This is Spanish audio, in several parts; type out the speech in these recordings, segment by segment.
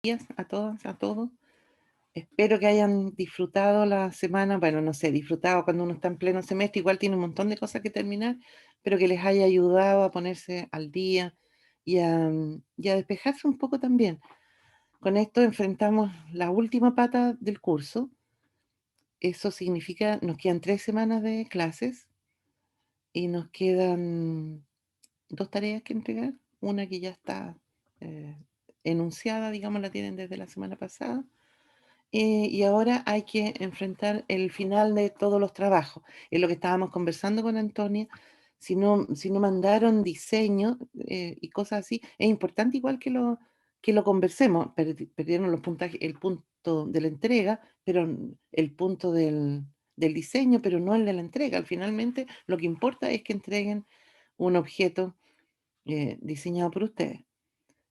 días a todas, a todos. Espero que hayan disfrutado la semana, bueno, no sé, disfrutado cuando uno está en pleno semestre, igual tiene un montón de cosas que terminar, pero que les haya ayudado a ponerse al día y a despejarse un poco también. Con esto enfrentamos la última pata del curso. Eso significa, nos quedan 3 semanas de clases y nos quedan 2 tareas que entregar. Una que ya está eh, enunciada, digamos, la tienen desde la semana pasada. Y ahora hay que enfrentar el final de todos los trabajos. Es lo que estábamos conversando con Antonia. Si no mandaron diseño y cosas así, es importante igual que lo conversemos. Perdieron los puntajes, el punto de la entrega, pero el punto del diseño, pero no el de la entrega. Finalmente, lo que importa es que entreguen un objeto diseñado por ustedes.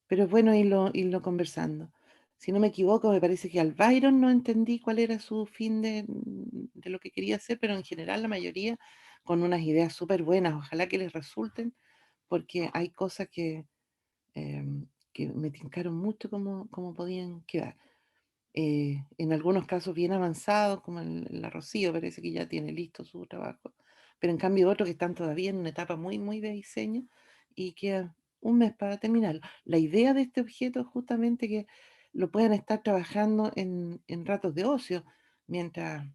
Pero es bueno irlo conversando. Si no me equivoco, me parece que al Byron no entendí cuál era su fin de lo que quería hacer, pero en general la mayoría con unas ideas súper buenas. Ojalá que les resulten, porque hay cosas que me tincaron mucho como podían quedar. En algunos casos bien avanzados, como la Rocío, parece que ya tiene listo su trabajo, pero en cambio otros que están todavía en una etapa muy, muy de diseño y queda un mes para terminarlo. La idea de este objeto es justamente que lo puedan estar trabajando en ratos de ocio, mientras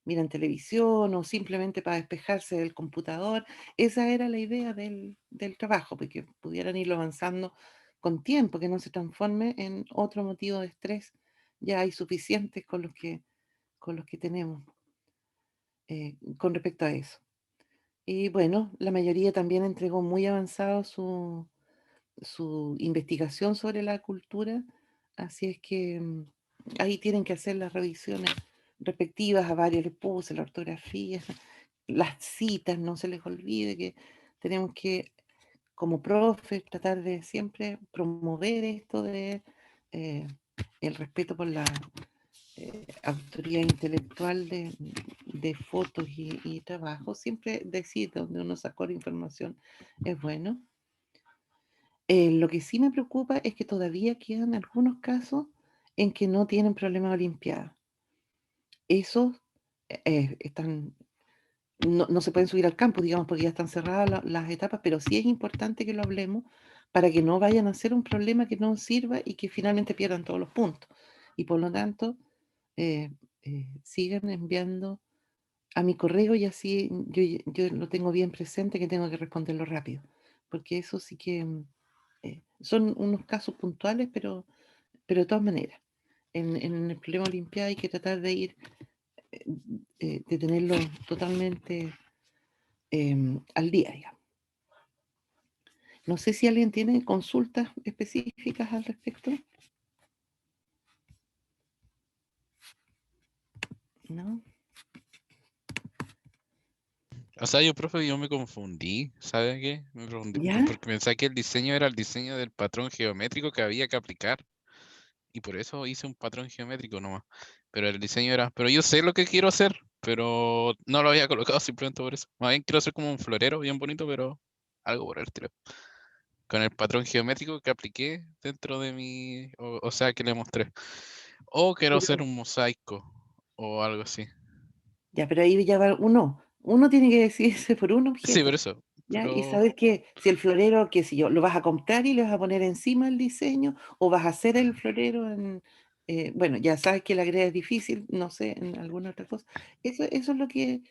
miran televisión o simplemente para despejarse del computador. Esa era la idea del trabajo, porque pudieran irlo avanzando con tiempo, que no se transforme en otro motivo de estrés. Ya hay suficientes con los que tenemos con respecto a eso. Y bueno, la mayoría también entregó muy avanzado su investigación sobre la cultura, así es que ahí tienen que hacer las revisiones respectivas. A varios les puse la ortografía, las citas, no se les olvide que tenemos que, como profe, tratar de siempre promover esto de eh, el respeto por la autoría intelectual de fotos y trabajo. Siempre decir donde uno sacó la información es bueno. Lo que sí me preocupa es que todavía quedan algunos casos en que no tienen problema de olimpiada. Esos no se pueden subir al campo, digamos, porque ya están cerradas las etapas, pero sí es importante que lo hablemos para que no vayan a ser un problema que no sirva y que finalmente pierdan todos los puntos. Y por lo tanto, eh, sigan enviando a mi correo y así yo lo tengo bien presente que tengo que responderlo rápido, porque eso sí que son unos casos puntuales, pero de todas maneras, en el problema Olimpia hay que tratar de ir, eh, de tenerlo totalmente al día, digamos. No sé si alguien tiene consultas específicas al respecto, ¿no? O sea, yo, profe, yo me confundí, ¿sabe qué? Me confundí ¿Ya? porque pensé que el diseño era el diseño del patrón geométrico que había que aplicar y por eso hice un patrón geométrico nomás. Pero el diseño era, pero yo sé lo que quiero hacer, pero no lo había colocado simplemente por eso. Más bien quiero hacer como un florero bien bonito, pero algo por el estilo. Con el patrón geométrico que apliqué dentro de mi, o sea, que le mostré. O quiero hacer Pero, un mosaico o algo así. ya, pero ahí ya va uno tiene que decidirse por un Sí, por objeto. eso. ¿Ya? Y Pero saber que si el florero, qué sé yo, lo vas a comprar y le vas a poner encima el diseño o vas a hacer el florero bueno, ya sabes que la greda es difícil, no sé, en alguna otra cosa. Eso es lo que,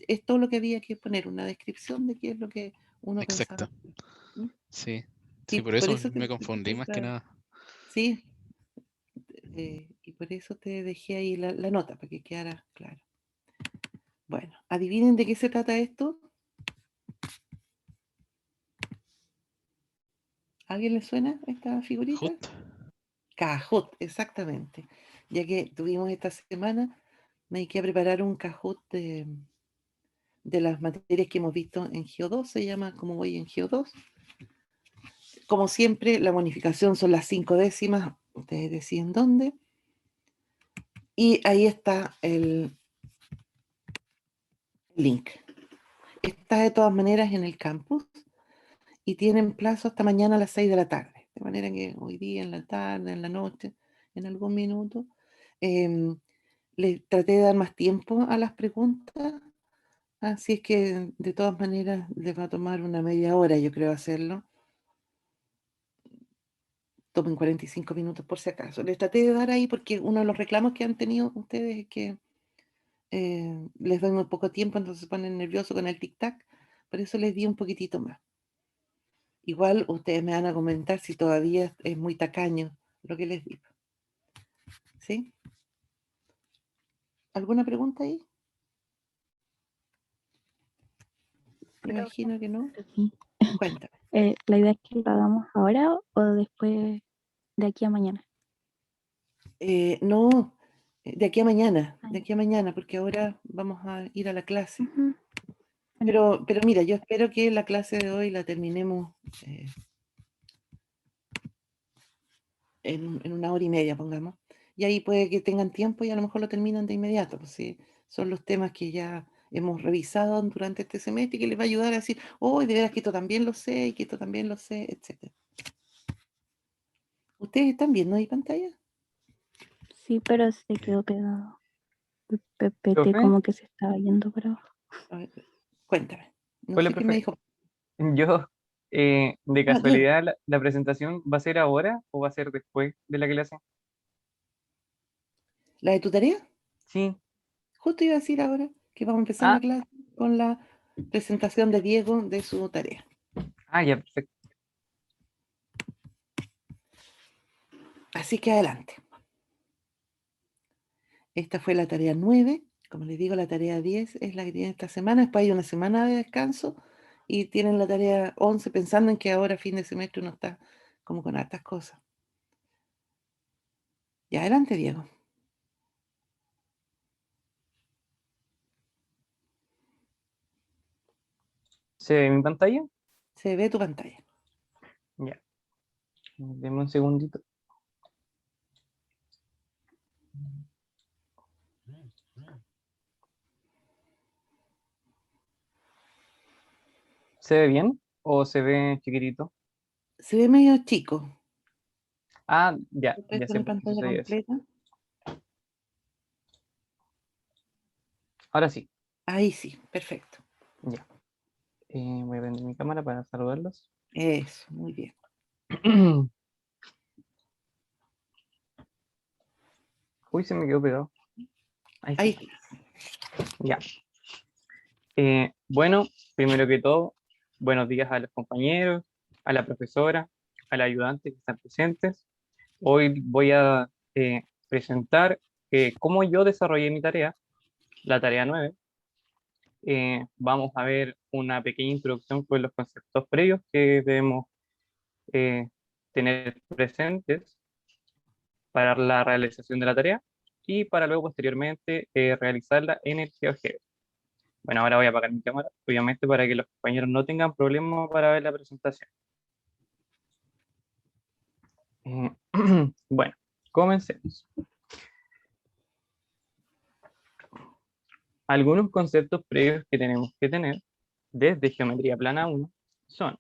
es todo lo que había que poner, una descripción de qué es lo que uno pensaba. exacto. ¿Mm? Sí, sí, Sí, por por eso eso me confundí más que nada. sí, y por eso te dejé ahí la nota, para que quedara claro. Bueno, adivinen de qué se trata esto. ¿A alguien le suena esta figurita? Justo. Cajut, exactamente. Ya que tuvimos esta semana, me dediqué a preparar un Cajut de las materias que hemos visto en Geo 2, se llama como voy en Geo 2. Como siempre, la bonificación son las 5 décimas, ustedes deciden dónde. Y ahí está el link. Está de todas maneras en el campus y tienen plazo hasta mañana a las 6 de la tarde. de manera que hoy día, en la tarde, en la noche, en algún minuto, em, le traté de dar más tiempo a las preguntas, así es que de todas maneras les va a tomar una media hora, yo creo, hacerlo. Tomen 45 minutos por si acaso. Les traté de dar ahí porque uno de los reclamos que han tenido ustedes es que les doy muy poco tiempo, entonces se ponen nerviosos con el tic-tac, por eso les di un poquitito más. Igual ustedes me van a comentar si todavía es muy tacaño lo que les digo. ¿Sí? ¿Alguna pregunta ahí? Me Profe, imagino que no. sí. Cuéntame. ¿La idea es que lo hagamos ahora o después de aquí a mañana? No, Ah, de ya. aquí a mañana, porque ahora vamos a ir a la clase. Ujú. Bueno, Pero mira, yo espero que la clase de hoy la terminemos eh, en una hora y media, pongamos. Y ahí puede que tengan tiempo y a lo mejor lo terminan de inmediato, pues sí, son los temas que ya hemos revisado durante este semestre y que les va a ayudar a decir, oh, de veras que esto también lo sé y que esto también lo sé, etcétera. ¿Ustedes están viendo ahí pantalla? sí, pero se quedó pegado. El PPT Profe, como que se estaba yendo para abajo. A ver, cuéntame. No hola, sé qué me profe. dijo. Yo, de Ah, bien. casualidad, la presentación va a ser ahora o va a ser después de la clase? ¿La de tu tarea? Sí. Justo iba a decir ahora que vamos a empezar la Ah, clase con la presentación de Diego de su tarea. ya, perfecto. Así que adelante. Esta fue la tarea 9. Como les digo, la tarea 10 es la que tienen esta semana. Después hay una semana de descanso y tienen la tarea 11 pensando en que ahora fin de semestre uno está como con hartas cosas. Ya adelante, Diego. ¿Se ve mi pantalla? Se ve tu pantalla. Ya. Deme un segundito. ¿Se ve bien o se ve chiquitito? Se ve medio chico. Ah, ya, ¿Puedes ya sé poner por qué pantalla sucedió eso. completa? Ahora sí, Ahí sí, perfecto. ya. Voy a prender mi cámara para saludarlos. Eso, muy bien. Uy, se me quedó pegado. Ahí Ahí sí, está. ya. Bueno, primero que todo, buenos días a los compañeros, a la profesora, al ayudante que están presentes. Hoy voy a presentar cómo yo desarrollé mi tarea, la tarea 9. Vamos a ver una pequeña introducción con los conceptos previos que debemos eh, tener presentes para la realización de la tarea y para luego posteriormente realizarla en el GeoGebra. Bueno, ahora voy a apagar mi cámara, obviamente para que los compañeros no tengan problemas para ver la presentación. Eh, bueno, comencemos. Algunos conceptos previos que tenemos que tener desde Geometría Plana 1 son,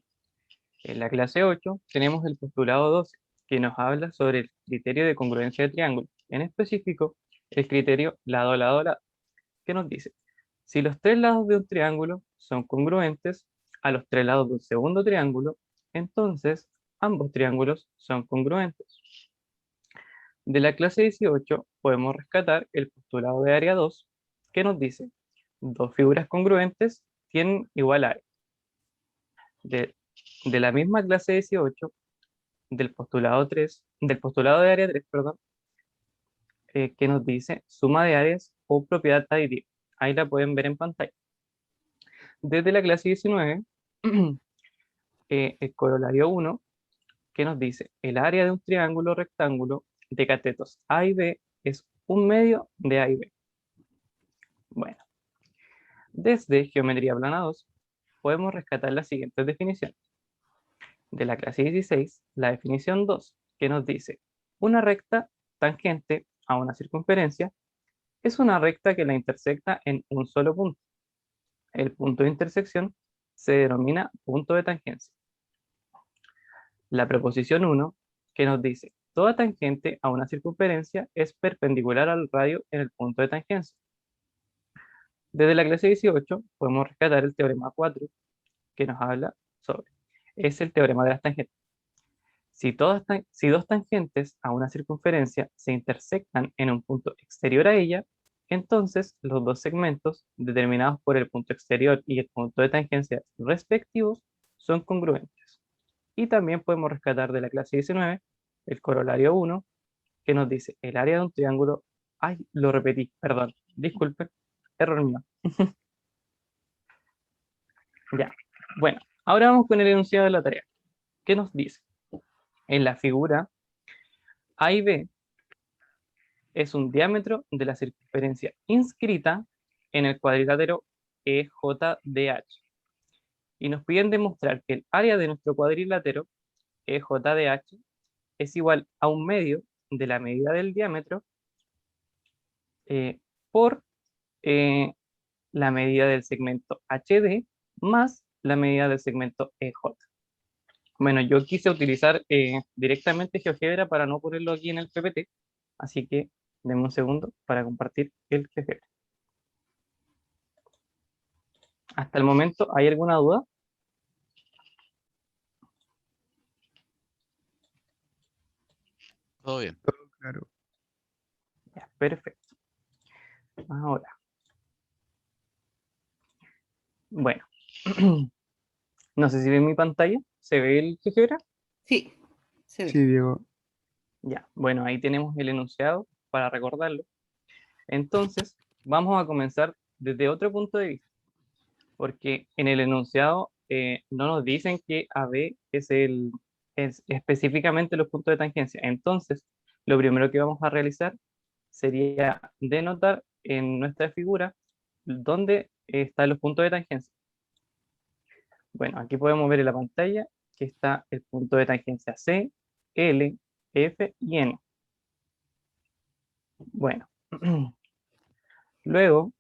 en la clase 8 tenemos el postulado 12, que nos habla sobre el criterio de congruencia de triángulos, en específico el criterio lado-lado-lado, que nos dice, si los tres lados de un triángulo son congruentes a los tres lados de un segundo triángulo, entonces ambos triángulos son congruentes. De la clase 18 podemos rescatar el postulado de área 2, que nos dice, dos figuras congruentes tienen igual área. De la misma clase 18, del postulado de área 3, perdón, que nos dice suma de áreas o propiedad aditiva. Ahí la pueden ver en pantalla. Desde la clase 19, el corolario 1, que nos dice el área de un triángulo rectángulo de catetos A y B es un medio de A y B. Bueno, desde geometría plana 2 podemos rescatar las siguientes definiciones. De la clase 16, la definición 2, que nos dice una recta tangente a una circunferencia es una recta que la intersecta en un solo punto. El punto de intersección se denomina punto de tangencia. La proposición 1 que nos dice, toda tangente a una circunferencia es perpendicular al radio en el punto de tangencia. Desde la clase 18 podemos rescatar el teorema 4 que nos habla sobre, es el teorema de las tangentes. Si dos tangentes a una circunferencia se intersectan en un punto exterior a ella, entonces los dos segmentos determinados por el punto exterior y el punto de tangencia respectivos son congruentes. Y también podemos rescatar de la clase 19 el corolario 1, que nos dice el área de un triángulo. Ay, lo repetí, perdón, disculpen, error mío. Ya, bueno, ahora vamos con el enunciado de la tarea. ¿Qué nos dice? En la figura A y B es un diámetro de la circunferencia inscrita en el cuadrilátero EJDH. Y nos piden demostrar que el área de nuestro cuadrilátero EJDH es igual a un medio de la medida del diámetro por la medida del segmento HD más la medida del segmento EJ. Bueno, yo quise utilizar directamente GeoGebra para no ponerlo aquí en el PPT, así que denme un segundo para compartir el GeoGebra. Hasta el momento, ¿hay alguna duda? Todo bien. Claro. Ya, perfecto. Ahora. Bueno. No sé si ven mi pantalla. ¿Se ve el GeoGebra? Sí, se ve. Sí, Diego. Ya, bueno, ahí tenemos el enunciado para recordarlo. Entonces, vamos a comenzar desde otro punto de vista, porque en el enunciado no nos dicen que AB es específicamente los puntos de tangencia. Entonces, lo primero que vamos a realizar sería denotar en nuestra figura dónde están los puntos de tangencia. Bueno, aquí podemos ver en la pantalla que está el punto de tangencia C, L, F y N. Bueno, luego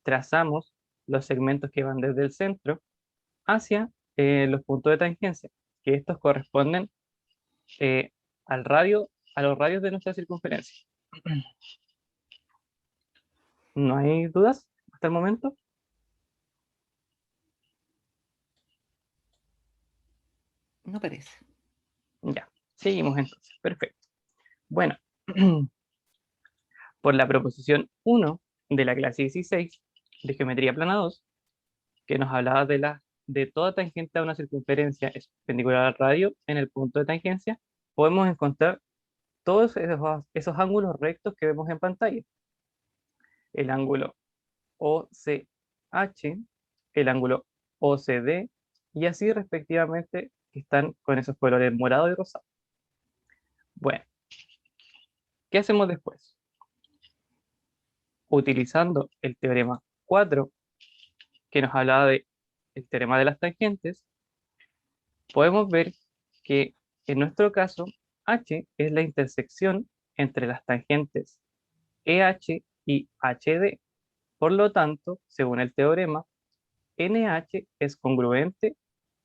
trazamos los segmentos que van desde el centro hacia los puntos de tangencia, que estos corresponden eh, al radio, a los radios de nuestra circunferencia. ¿No hay dudas hasta el momento? No parece. Ya, seguimos entonces. Perfecto. Bueno, por la proposición 1 de la clase 16 de geometría plana 2, que nos hablaba de toda tangente a una circunferencia es perpendicular al radio en el punto de tangencia, podemos encontrar todos esos ángulos rectos que vemos en pantalla. El ángulo OCH, el ángulo OCD, y así respectivamente, que están con esos colores morado y rosado. Bueno, ¿qué hacemos después? Utilizando el teorema 4, que nos hablaba del teorema de las tangentes, podemos ver que en nuestro caso, H es la intersección entre las tangentes EH y HD. Por lo tanto, según el teorema, NH es congruente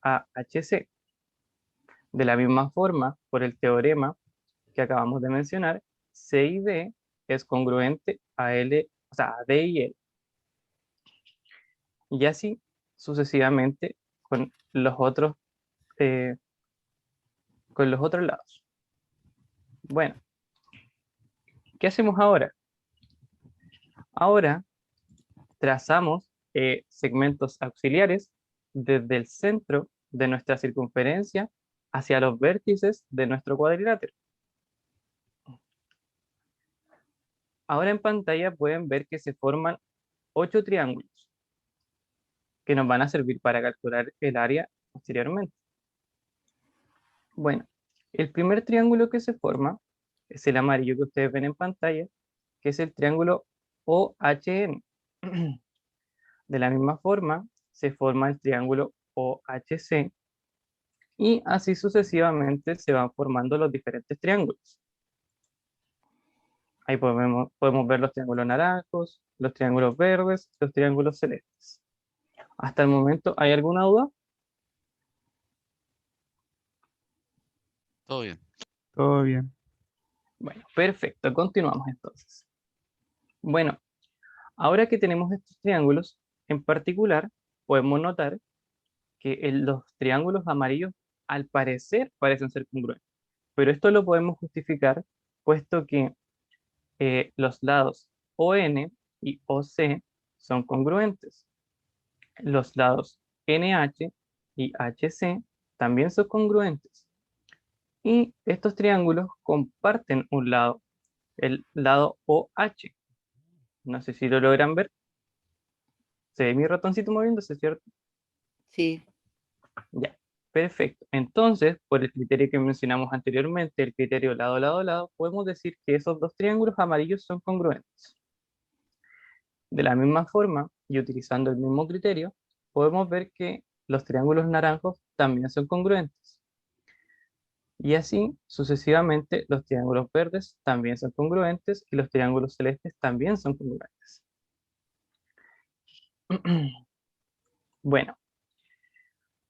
a HC. De la misma forma, por el teorema que acabamos de mencionar, C y D es congruente a L, o sea, a D y L. Y así sucesivamente eh, con los otros lados. Bueno, ¿qué hacemos ahora? Ahora trazamos segmentos auxiliares desde el centro de nuestra circunferencia hacia los vértices de nuestro cuadrilátero. Ahora en pantalla pueden ver que se forman 8 triángulos que nos van a servir para calcular el área posteriormente. Bueno, el primer triángulo que se forma es el amarillo que ustedes ven en pantalla, que es el triángulo OHN. De la misma forma, se forma el triángulo OHC y así sucesivamente se van formando los diferentes triángulos. Ahí podemos ver los triángulos naranjos, los triángulos verdes, los triángulos celestes. Hasta el momento, ¿hay alguna duda? Todo bien. Todo bien. Bueno, perfecto. Continuamos entonces. Bueno, ahora que tenemos estos triángulos, en particular, podemos notar que los triángulos amarillos al parecer parecen ser congruentes. Pero esto lo podemos justificar puesto que los lados ON y OC son congruentes. Los lados NH y HC también son congruentes. Y estos triángulos comparten un lado, el lado OH. No sé si lo logran ver. Se ve mi ratoncito moviéndose, ¿cierto? Sí, Ya, perfecto. Entonces, por el criterio que mencionamos anteriormente, el criterio lado, lado, lado, podemos decir que esos dos triángulos amarillos son congruentes. De la misma forma, y utilizando el mismo criterio, podemos ver que los triángulos naranjos también son congruentes. Y así, sucesivamente, los triángulos verdes también son congruentes y los triángulos celestes también son congruentes. Bueno,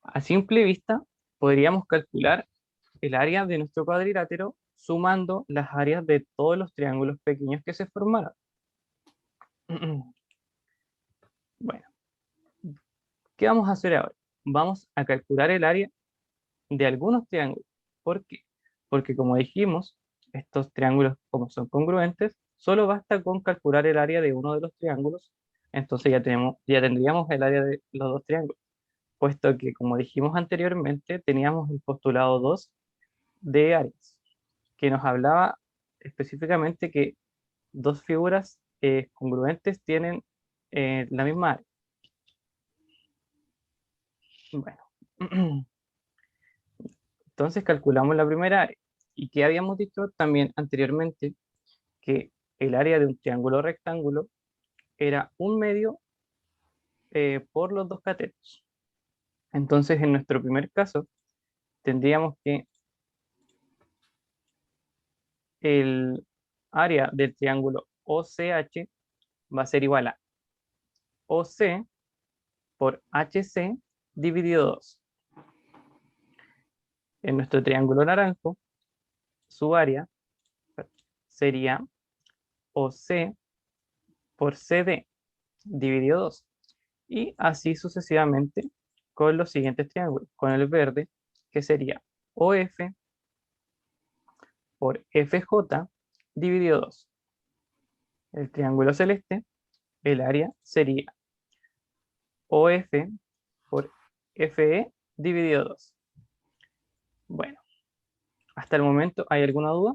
a simple vista, podríamos calcular el área de nuestro cuadrilátero sumando las áreas de todos los triángulos pequeños que se formaron. Bueno, ¿qué vamos a hacer ahora? Vamos a calcular el área de algunos triángulos. ¿Por qué? Porque como dijimos, estos triángulos, como son congruentes, solo basta con calcular el área de uno de los triángulos, entonces ya tendríamos el área de los dos triángulos, puesto que, como dijimos anteriormente, teníamos el postulado 2 de áreas, que nos hablaba específicamente que dos figuras congruentes tienen la misma área. Bueno, entonces calculamos la primera área. ¿Y que habíamos dicho también anteriormente? Que el área de un triángulo rectángulo era un medio por los dos catetos. Entonces, en nuestro primer caso, tendríamos que el área del triángulo OCH va a ser igual a OC por HC dividido 2. En nuestro triángulo naranjo, su área sería OC por CD dividido 2. Y así sucesivamente con los siguientes triángulos. Con el verde, que sería OF por FJ dividido 2. El triángulo celeste, el área sería OF por FE dividido 2. Bueno, hasta el momento, ¿hay alguna duda?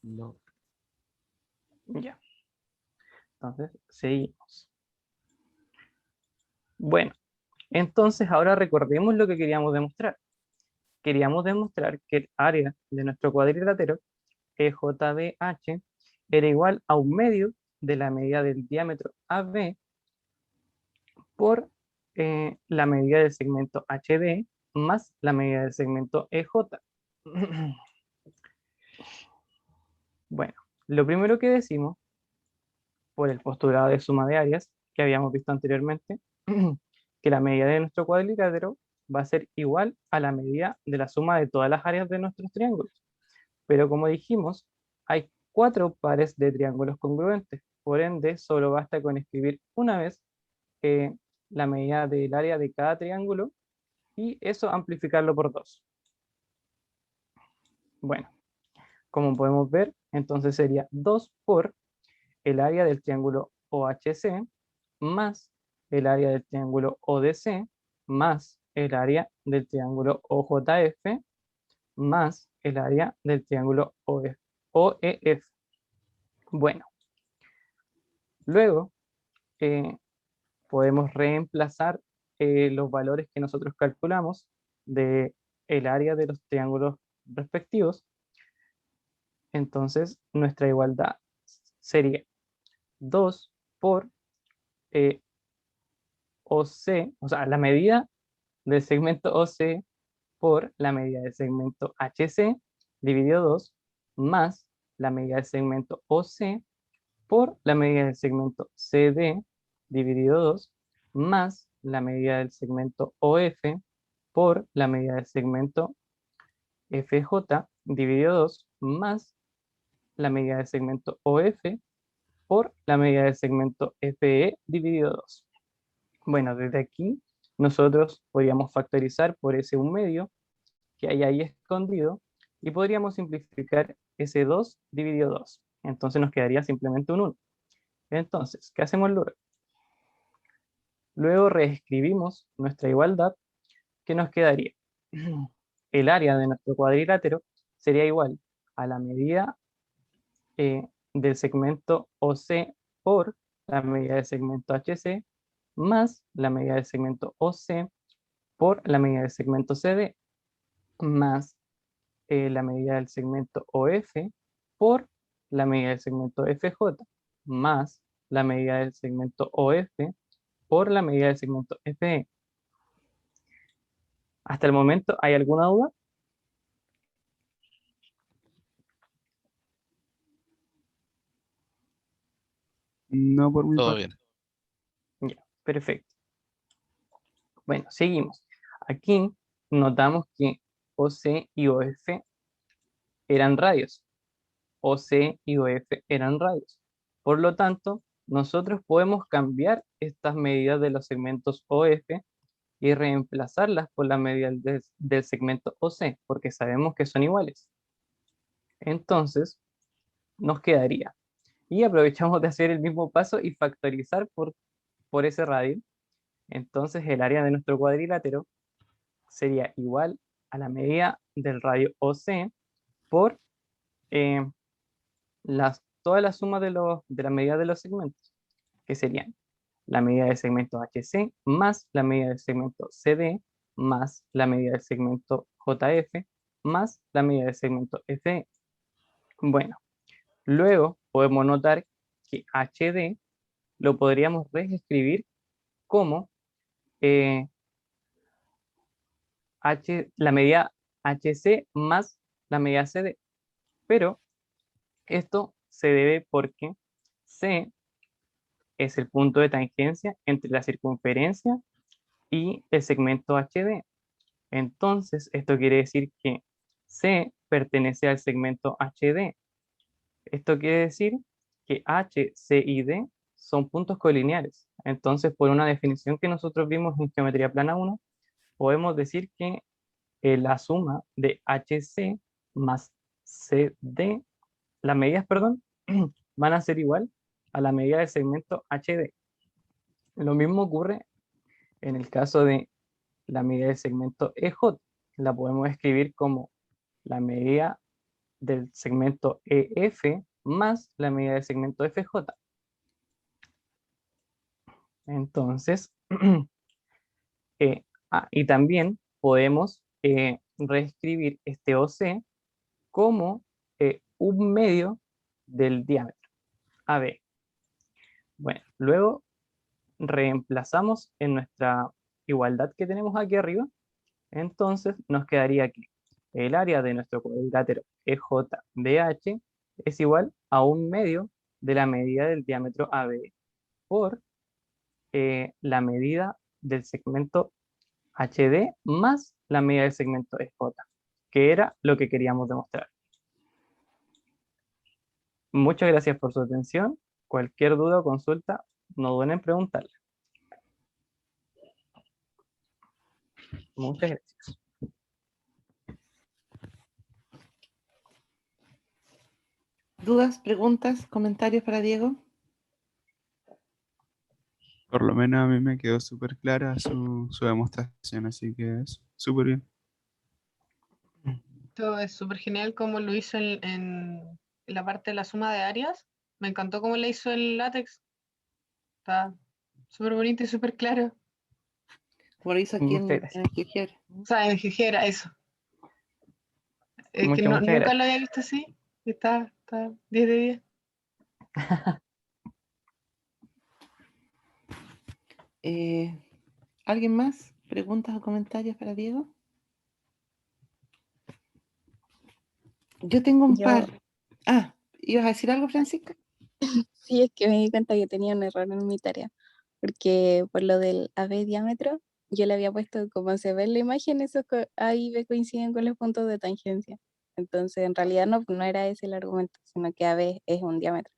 no. Ya. Entonces, seguimos. Bueno, entonces ahora recordemos lo que queríamos demostrar. Queríamos demostrar que el área de nuestro cuadrilátero EJBH era igual a un medio de la medida del diámetro AB por la medida del segmento HD más la medida del segmento EJ. Bueno, lo primero que decimos, por el postulado de suma de áreas que habíamos visto anteriormente, que la medida de nuestro cuadrilátero va a ser igual a la medida de la suma de todas las áreas de nuestros triángulos. Pero como dijimos, hay 4 pares de triángulos congruentes, por ende solo basta con escribir una vez la medida del área de cada triángulo y eso amplificarlo por 2. Bueno, como podemos ver, entonces sería 2 por el área del triángulo OHC más el área del triángulo ODC más el área del triángulo OJF más el área del triángulo OEF. Bueno, luego podemos reemplazar los valores que nosotros calculamos de el área de los triángulos respectivos. Entonces, nuestra igualdad sería 2 por OC, o sea, la medida del segmento OC por la medida del segmento HC dividido 2 más la medida del segmento OC por la medida del segmento CD dividido 2 más la medida del segmento OF por la medida del segmento FJ dividido 2 más la medida del segmento OF por la medida del segmento FE dividido 2. Bueno, desde aquí nosotros podríamos factorizar por ese 1/2 que hay ahí escondido y podríamos simplificar ese 2 dividido 2. Entonces nos quedaría simplemente un 1. Entonces, ¿qué hacemos luego? Luego reescribimos nuestra igualdad, que nos quedaría. El área de nuestro cuadrilátero sería igual a la medida del segmento OC por la medida del segmento HC más la medida del segmento OC por la medida del segmento CD más la medida del segmento OF por la medida del segmento FJ más la medida del segmento OF por la medida del segmento FE. ¿Hasta el momento hay alguna duda? No por mi Todo parte. bien. Ya, perfecto. Bueno, seguimos. Aquí notamos que OC y OF eran radios. OC y OF eran radios. Por lo tanto, nosotros podemos cambiar estas medidas de los segmentos OF y reemplazarlas por las medidas del segmento OC, porque sabemos que son iguales. Entonces, nos quedaría. Y aprovechamos de hacer el mismo paso y factorizar por ese radio. Entonces, el área de nuestro cuadrilátero sería igual a la medida del radio OC por eh, toda la suma de la medida de los segmentos, que serían la medida del segmento HC más la medida del segmento CD más la medida del segmento JF más la medida del segmento FE. Bueno, luego podemos notar que HD lo podríamos reescribir como la medida HC más la medida CD, pero esto se debe porque C es el punto de tangencia entre la circunferencia y el segmento HD. Entonces, esto quiere decir que C pertenece al segmento HD. Esto quiere decir que H, C y D son puntos colineares. Entonces, por una definición que nosotros vimos en Geometría Plana 1, podemos decir que la suma de HC más CD, las medidas, perdón, van a ser igual a la medida del segmento HD. Lo mismo ocurre en el caso de la medida del segmento EJ. La podemos escribir como la medida del segmento EF más la medida del segmento FJ. Entonces, y también podemos reescribir este OC como un medio del diámetro AB. Bueno, luego reemplazamos en nuestra igualdad que tenemos aquí arriba, entonces nos quedaría aquí el área de nuestro cuadrilátero EJBH es igual a un medio de la medida del diámetro AB por la medida del segmento HD más la medida del segmento EJ, que era lo que queríamos demostrar. Muchas gracias por su atención. Cualquier duda o consulta, no duden en preguntarle. Muchas gracias. ¿Dudas, preguntas, comentarios para Diego? Por lo menos a mí me quedó súper clara su demostración, así que es súper bien. Esto es súper genial como lo hizo en la parte de la suma de áreas. Me encantó cómo lo hizo en LaTeX. Está súper bonito y súper claro. Como lo hizo aquí Muchas en gracias. el GGR. O sea, en GG era eso. Es que Muchas nunca gracias. lo había visto así. Está 10 de 10. ¿Alguien más? ¿Preguntas o comentarios para Diego? Yo tengo un Yo- par. Ah, ¿ibas a decir algo, Francisca? Sí, es que me di cuenta que tenía un error en mi tarea, porque por lo del AB diámetro yo le había puesto como se ve en la imagen, ahí me coinciden con los puntos de tangencia. Entonces, en realidad no era ese el argumento, sino que AB es un diámetro.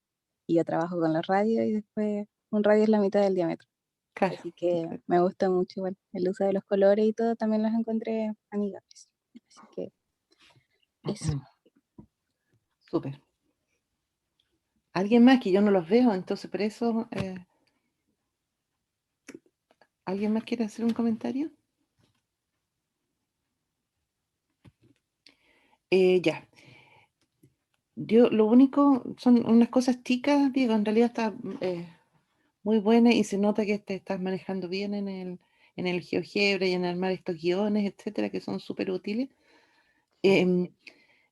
Y yo trabajo con los radios y después un radio es la mitad del diámetro. Claro. Así que me gusta mucho igual. El uso de los colores y todo también los encontré amigables. Así que eso. Súper. ¿Alguien más que yo no los veo? Entonces, por eso, ¿alguien más quiere hacer un comentario? Ya. Yo lo único son unas cosas chicas, Diego, en realidad está muy buena y se nota que te estás manejando bien en el GeoGebra y en armar estos guiones, etcétera, que son súper útiles.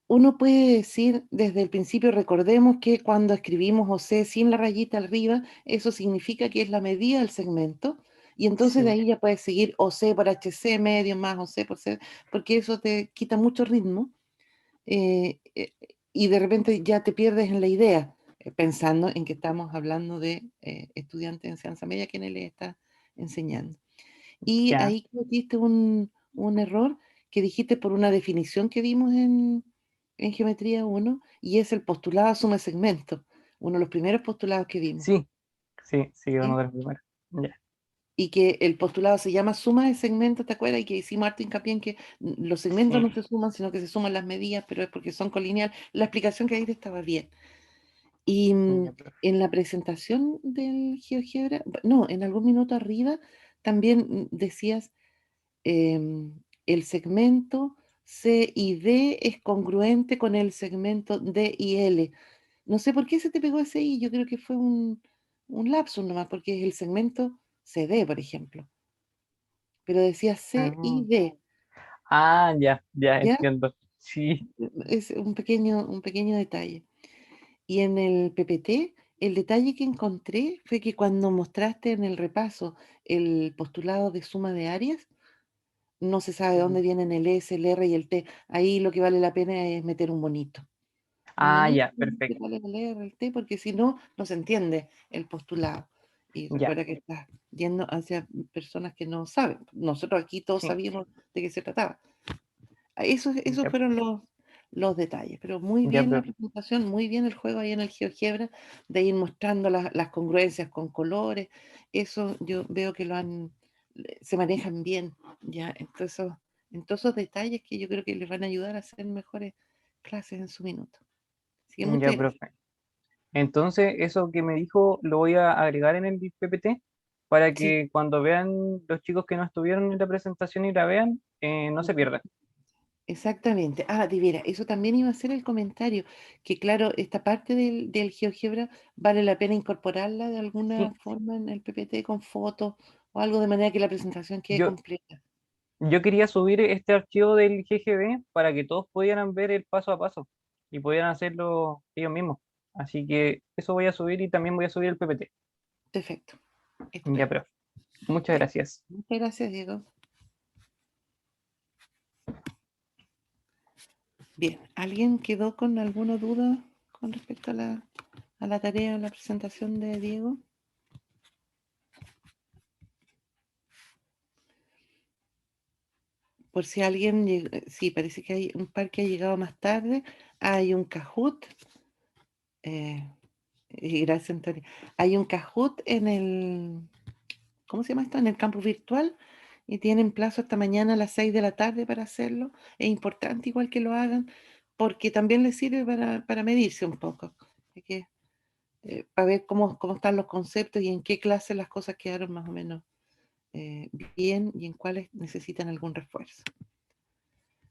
Uno puede decir desde el principio, recordemos que cuando escribimos OC sin la rayita arriba, eso significa que es la medida del segmento, y entonces de Sí. ahí ya puedes seguir OC por HC medio más OC por C, porque eso te quita mucho ritmo, y de repente ya te pierdes en la idea, pensando en que estamos hablando de estudiantes de enseñanza media que le está enseñando. Y Ya. ahí cometiste un error que dijiste por una definición que vimos en Geometría 1, y es el postulado suma segmento, uno de los primeros postulados que vimos. Sí, sí, uno ¿Sí? de los primeros. Ya. Y que el postulado se llama suma de segmentos, ¿te acuerdas? Y que hicimos harto hincapié en que los segmentos Sí. no se suman, sino que se suman las medidas, pero es porque son colineal. La explicación que ahí estaba bien. Y Ya, profe. en la presentación del GeoGebra, no, en algún minuto arriba, también decías el segmento C y D es congruente con el segmento D y L. No sé por qué se te pegó ese I, yo creo que fue un lapsus nomás, porque es el segmento CD, por ejemplo. Pero decía C y Ah, D, ya ¿ya? entiendo. Sí. Es un pequeño detalle. Y en el PPT, el detalle que encontré fue que cuando mostraste en el repaso el postulado de suma de áreas, no se sabe de dónde vienen el S, el R y el T. Ahí lo que vale la pena es meter un bonito. Un bonito Ya, que perfecto. vale el R, el T, porque si no, no se entiende el postulado. Y Ya, recuerda que estás yendo hacia personas que no saben. Nosotros aquí todos sí. sabíamos de qué se trataba. Esos Ya, fueron los detalles, pero muy ya, bien la profe. presentación, muy bien el juego ahí en el GeoGebra, de ir mostrando las congruencias con colores. Eso yo veo que se manejan bien, ya, en todos esos detalles que yo creo que les van a ayudar a hacer mejores clases en su minuto. Así que muchas Ya, gracias. profe. Entonces, eso que me dijo lo voy a agregar en el PPT para Sí, que cuando vean los chicos que no estuvieron en la presentación y la vean, no se pierdan. exactamente. Ah, de veras, eso también iba a ser el comentario, que claro, esta parte del GeoGebra vale la pena incorporarla de alguna Sí, forma en el PPT con fotos o algo de manera que la presentación quede yo, completa. yo quería subir este archivo del GGB para que todos pudieran ver el paso a paso y pudieran hacerlo ellos mismos. Así que eso voy a subir y también voy a subir el PPT. Perfecto, Ya, estupendo. profe. Muchas gracias. Muchas gracias, Diego. Bien, ¿alguien quedó con alguna duda con respecto a la tarea, a la presentación de Diego? Por si alguien, sí, parece que hay un par que ha llegado más tarde. Hay un Kahoot. Y gracias, Antonio. Hay un Kahoot en ¿cómo se llama esto? En el campus virtual, y tienen plazo hasta mañana a las 6 de la tarde para hacerlo. Es importante igual que lo hagan, porque también les sirve para medirse un poco. Hay que, para ver cómo están los conceptos y en qué clase las cosas quedaron más o menos bien y en cuáles necesitan algún refuerzo.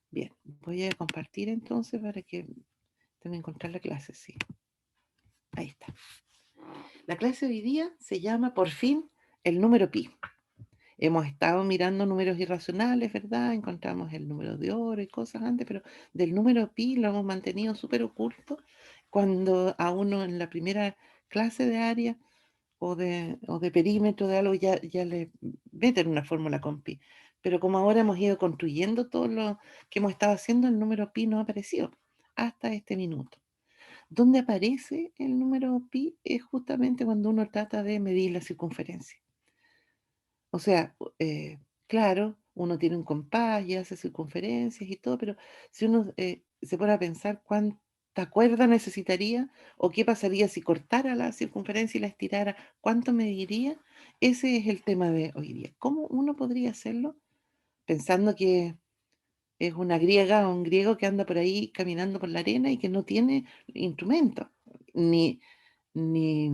Bien, voy a compartir entonces para que tengo que encontrar la clase, sí. Ahí está. La clase de hoy día se llama, por fin, el número pi. Hemos estado mirando números irracionales, ¿verdad? Encontramos el número de oro y cosas antes, pero del número pi lo hemos mantenido súper oculto cuando a uno en la primera clase de área o de perímetro de algo ya le meten una fórmula con pi. Pero como ahora hemos ido construyendo todo lo que hemos estado haciendo, el número pi no ha aparecido hasta este minuto. Donde aparece el número pi es justamente cuando uno trata de medir la circunferencia. O sea, claro, uno tiene un compás y hace circunferencias y todo, pero si uno se pone a pensar cuánta cuerda necesitaría o qué pasaría si cortara la circunferencia y la estirara, cuánto mediría, ese es el tema de hoy día. ¿Cómo uno podría hacerlo? Pensando que es una griega o un griego que anda por ahí caminando por la arena y que no tiene instrumentos, ni, ni,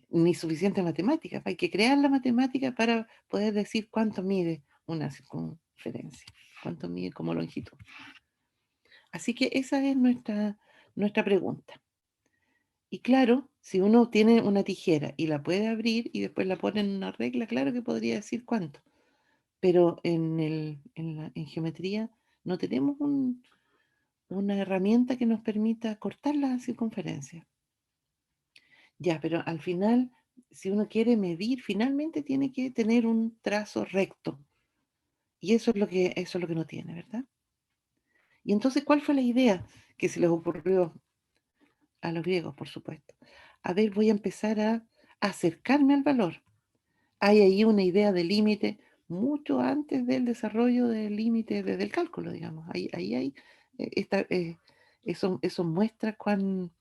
ni suficiente matemática. Hay que crear la matemática para poder decir cuánto mide una circunferencia, cuánto mide como longitud. Así que esa es nuestra pregunta. Y claro, si uno tiene una tijera y la puede abrir y después la pone en una regla, claro que podría decir cuánto. Pero en geometría no tenemos una herramienta que nos permita cortar la circunferencia. Ya, pero al final, si uno quiere medir, finalmente tiene que tener un trazo recto. Y eso es lo que no tiene, ¿verdad? Y entonces, ¿cuál fue la idea que se les ocurrió a los griegos, por supuesto? A ver, voy a empezar a acercarme al valor. Hay ahí una idea de límite mucho antes del desarrollo del límite desde el cálculo, digamos. Ahí hay, eso muestra cuán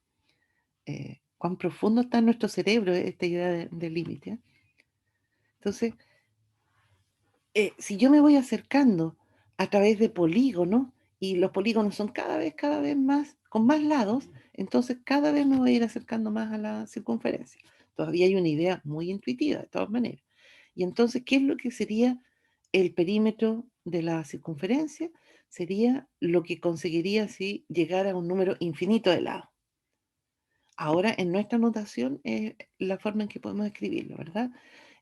profundo está en nuestro cerebro esta idea de límite. ¿Eh? Entonces, si yo me voy acercando a través de polígonos, y los polígonos son cada vez más, con más lados, entonces cada vez me voy a ir acercando más a la circunferencia. Todavía hay una idea muy intuitiva, de todas maneras. Y entonces, ¿qué es lo que sería el perímetro de la circunferencia? Sería lo que conseguiría si llegara a un número infinito de lados. Ahora, en nuestra notación es la forma en que podemos escribirlo, ¿verdad?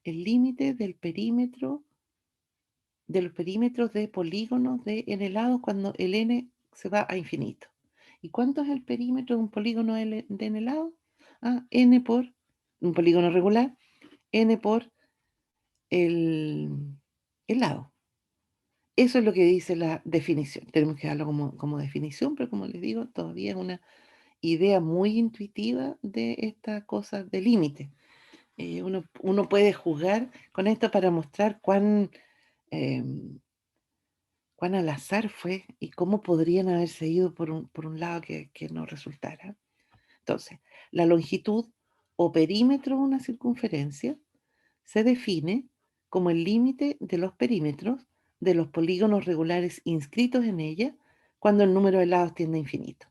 El límite del perímetro, de los perímetros de polígonos de n lados cuando el n se va a infinito. ¿Y cuánto es el perímetro de un polígono de n lados? N por un polígono regular, n por el lado. Eso es lo que dice la definición. Tenemos que darlo como definición, pero como les digo, todavía es una idea muy intuitiva de esta cosa de límite. Uno puede jugar con esto para mostrar cuán al azar fue y cómo podrían haberse ido por un lado que no resultara. Entonces, la longitud o perímetro de una circunferencia se define como el límite de los perímetros de los polígonos regulares inscritos en ella cuando el número de lados tiende a infinito.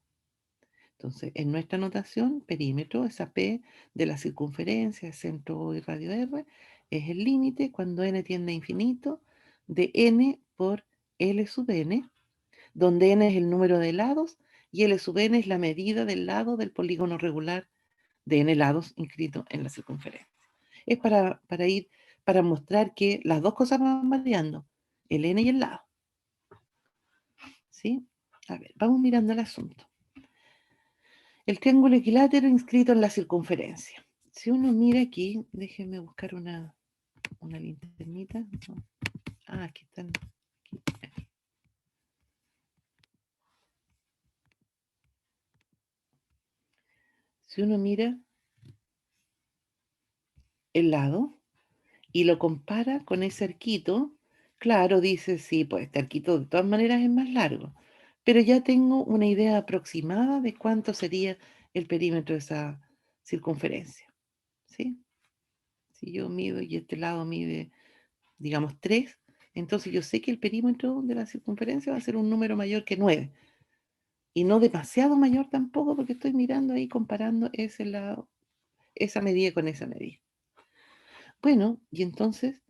Entonces, en nuestra notación, perímetro, esa P de la circunferencia, centro O y radio R, es el límite cuando n tiende a infinito de n por L sub n, donde n es el número de lados y L sub n es la medida del lado del polígono regular de n lados inscrito en la circunferencia. Es para mostrar que las dos cosas van variando, el n y el lado. ¿Sí? A ver, vamos mirando el asunto. El triángulo equilátero inscrito en la circunferencia. Si uno mira aquí, déjenme buscar una linternita. Aquí están. Aquí. Si uno mira el lado y lo compara con ese arquito, claro, dice, sí, pues este arquito de todas maneras es más largo, pero ya tengo una idea aproximada de cuánto sería el perímetro de esa circunferencia, ¿sí? Si yo mido y este lado mide, digamos, 3, entonces yo sé que el perímetro de la circunferencia va a ser un número mayor que 9, y no demasiado mayor tampoco, porque estoy mirando ahí, comparando ese lado, esa medida con esa medida. Bueno, y entonces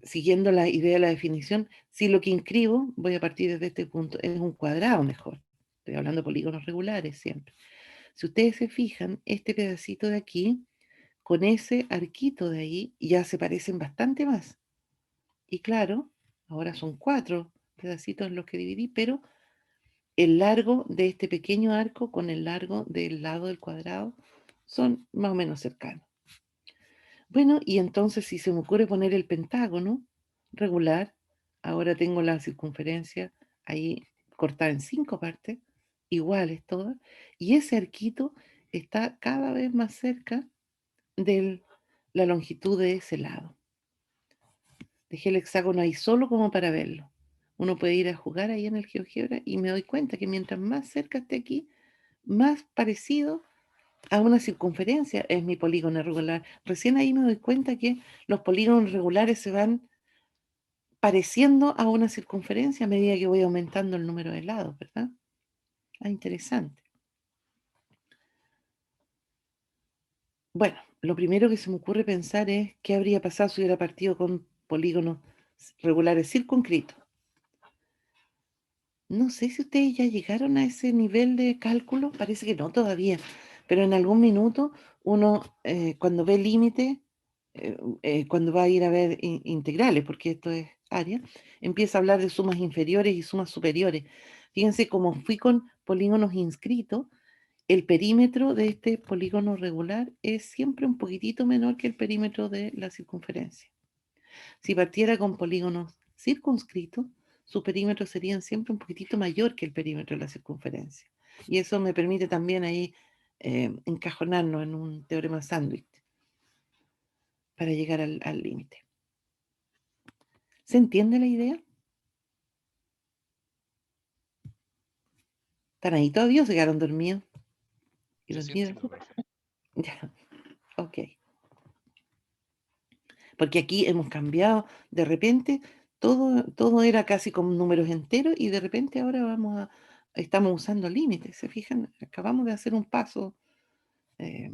siguiendo la idea de la definición, si lo que inscribo, voy a partir desde este punto, es un cuadrado mejor. Estoy hablando de polígonos regulares siempre. Si ustedes se fijan, este pedacito de aquí, con ese arquito de ahí, ya se parecen bastante más. Y claro, ahora son 4 pedacitos en los que dividí, pero el largo de este pequeño arco con el largo del lado del cuadrado son más o menos cercanos. Bueno, y entonces si se me ocurre poner el pentágono regular, ahora tengo la circunferencia ahí cortada en 5 partes, iguales todas, y ese arquito está cada vez más cerca de la longitud de ese lado. Dejé el hexágono ahí solo como para verlo. Uno puede ir a jugar ahí en el GeoGebra y me doy cuenta que mientras más cerca esté aquí, más parecido a una circunferencia es mi polígono regular. Recién ahí me doy cuenta que los polígonos regulares se van pareciendo a una circunferencia a medida que voy aumentando el número de lados, ¿verdad? Ah, interesante. Bueno, lo primero que se me ocurre pensar es qué habría pasado si hubiera partido con polígonos regulares circunscritos. No sé si ustedes ya llegaron a ese nivel de cálculo, parece que no todavía, pero en algún minuto uno cuando ve límite, cuando va a ir a ver integrales, porque esto es área, empieza a hablar de sumas inferiores y sumas superiores. Fíjense, como fui con polígonos inscritos, el perímetro de este polígono regular es siempre un poquitito menor que el perímetro de la circunferencia. Si partiera con polígonos circunscritos, su perímetro sería siempre un poquitito mayor que el perímetro de la circunferencia. Y eso me permite también ahí encajonarnos en un teorema sándwich para llegar al límite. ¿Se entiende la idea? ¿Están ahí todavía o se quedaron dormidos? ¿Y Sí, sí, dormidas? entiendo perfecto. Ya, ok. Porque aquí hemos cambiado, de repente todo era casi con números enteros y de repente ahora estamos usando límites, ¿se fijan? Acabamos de hacer un paso eh,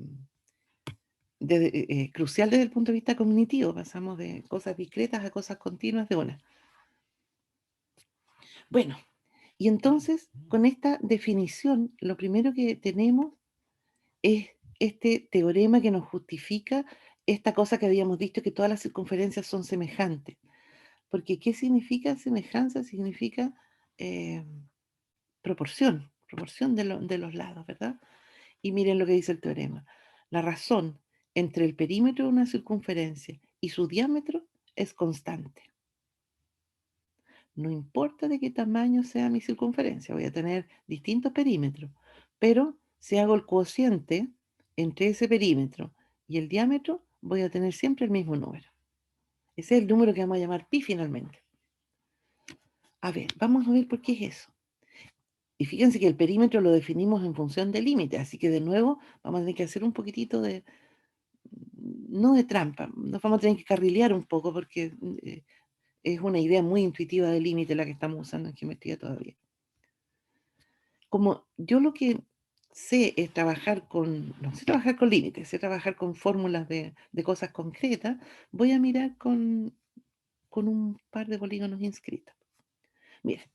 crucial desde el punto de vista cognitivo, pasamos de cosas discretas a cosas continuas de una. Bueno, y entonces con esta definición, lo primero que tenemos es este teorema que nos justifica esta cosa que habíamos dicho, que todas las circunferencias son semejantes. Porque ¿qué significa semejanza? Significa proporción de los lados, ¿verdad? Y miren lo que dice el teorema. La razón entre el perímetro de una circunferencia y su diámetro es constante. No importa de qué tamaño sea mi circunferencia, voy a tener distintos perímetros, pero si hago el cociente entre ese perímetro y el diámetro, voy a tener siempre el mismo número. Ese es el número que vamos a llamar pi finalmente. A ver, vamos a ver por qué es eso. Y fíjense que el perímetro lo definimos en función del límite, así que de nuevo vamos a tener que hacer un poquitito no de trampa, nos vamos a tener que carrilear un poco porque es una idea muy intuitiva del límite la que estamos usando en geometría todavía. Como yo lo que sé es no sé trabajar con límites, sé trabajar con fórmulas de cosas concretas, voy a mirar con un par de polígonos inscritos. Miren,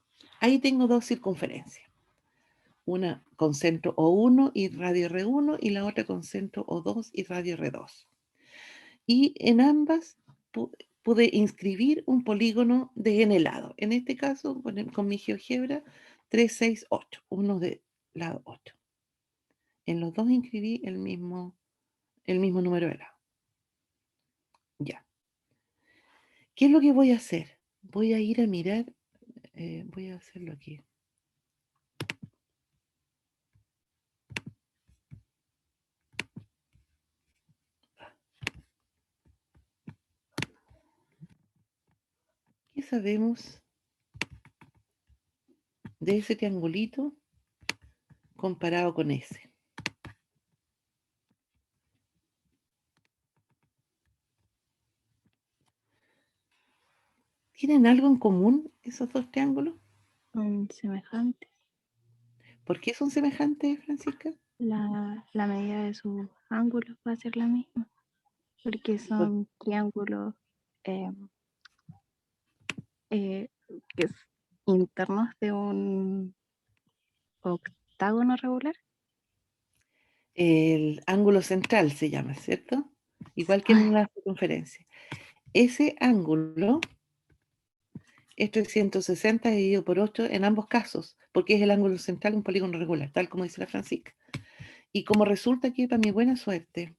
ahí tengo dos circunferencias. Una con centro O1 y radio R1 y la otra con centro O2 y radio R2. Y en ambas pude inscribir un polígono de n lado. En este caso, con mi GeoGebra, 3, 6, 8, uno de lado 8. En los dos inscribí el mismo número de lado. Ya. ¿Qué es lo que voy a hacer? Voy a ir a mirar, voy a hacerlo aquí. ¿Qué sabemos de ese triangulito comparado con ese? ¿Tienen algo en común esos dos triángulos? Semejantes. ¿Por qué son semejantes, Francisca? La medida de sus ángulos va a ser la misma, porque son triángulos eh, eh, que es internos de un octágono regular. El ángulo central se llama, ¿cierto? Igual que en una circunferencia. Ese ángulo es 360 dividido por 8 en ambos casos, porque es el ángulo central de un polígono regular, tal como dice la Francisca. Y como resulta que, para mi buena suerte,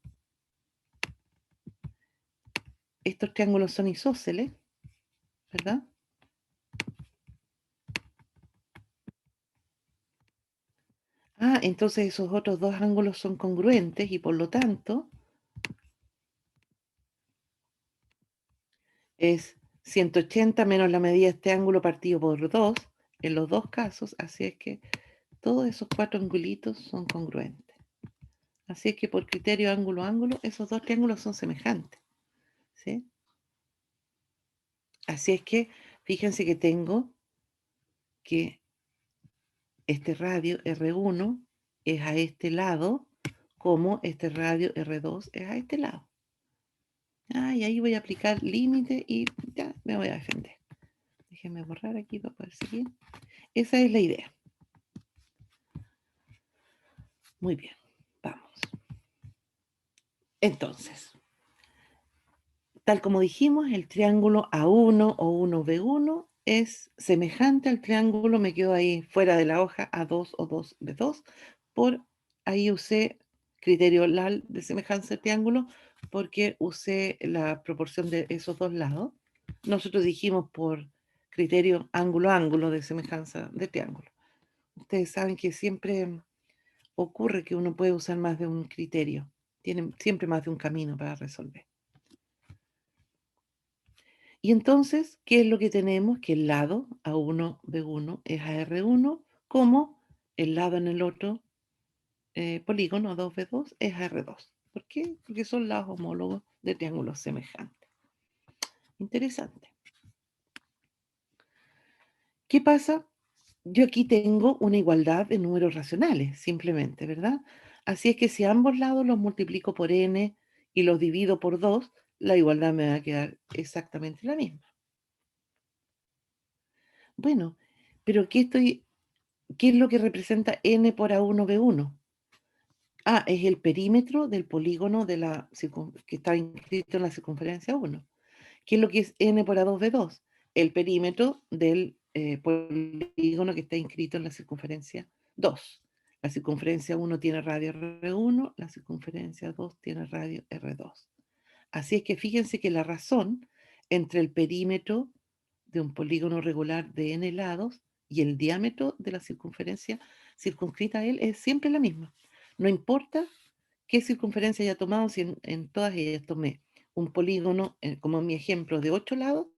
estos triángulos son isósceles, ¿verdad? Ah, entonces esos otros dos ángulos son congruentes y por lo tanto es 180 menos la medida de este ángulo partido por 2, en los dos casos, así es que todos esos 4 angulitos son congruentes. Así es que por criterio ángulo-ángulo, esos dos triángulos son semejantes. ¿Sí? Así es que fíjense que tengo que este radio R1 es a este lado, como este radio R2 es a este lado. Y ahí voy a aplicar límite y ya me voy a defender. Déjenme borrar aquí para poder seguir. Esa es la idea. Muy bien, vamos. Entonces, tal como dijimos, el triángulo A1 o 1B1 es semejante al triángulo, me quedo ahí fuera de la hoja, A2 o 2B2, por ahí usé criterio LAL de semejanza de triángulo, porque usé la proporción de esos dos lados. Nosotros dijimos por criterio ángulo-ángulo de semejanza de triángulo. Ustedes saben que siempre ocurre que uno puede usar más de un criterio, tiene siempre más de un camino para resolver. Y entonces, ¿qué es lo que tenemos? Que el lado A1, B1 es AR1, como el lado en el otro polígono 2B2 es AR2. ¿Por qué? Porque son lados homólogos de triángulos semejantes. Interesante. ¿Qué pasa? Yo aquí tengo una igualdad de números racionales, simplemente, ¿verdad? Así es que si ambos lados los multiplico por n y los divido por 2, la igualdad me va a quedar exactamente la misma. Bueno, pero ¿qué es lo que representa n por A1, B1? Es el perímetro del polígono que está inscrito en la circunferencia 1. ¿Qué es lo que es n por A2, B2? El perímetro del polígono que está inscrito en la circunferencia 2. La circunferencia 1 tiene radio R1, la circunferencia 2 tiene radio R2. Así es que fíjense que la razón entre el perímetro de un polígono regular de n lados y el diámetro de la circunferencia circunscrita a él es siempre la misma. No importa qué circunferencia haya tomado, si en todas ellas tomé un polígono, como en mi ejemplo, de 8 lados,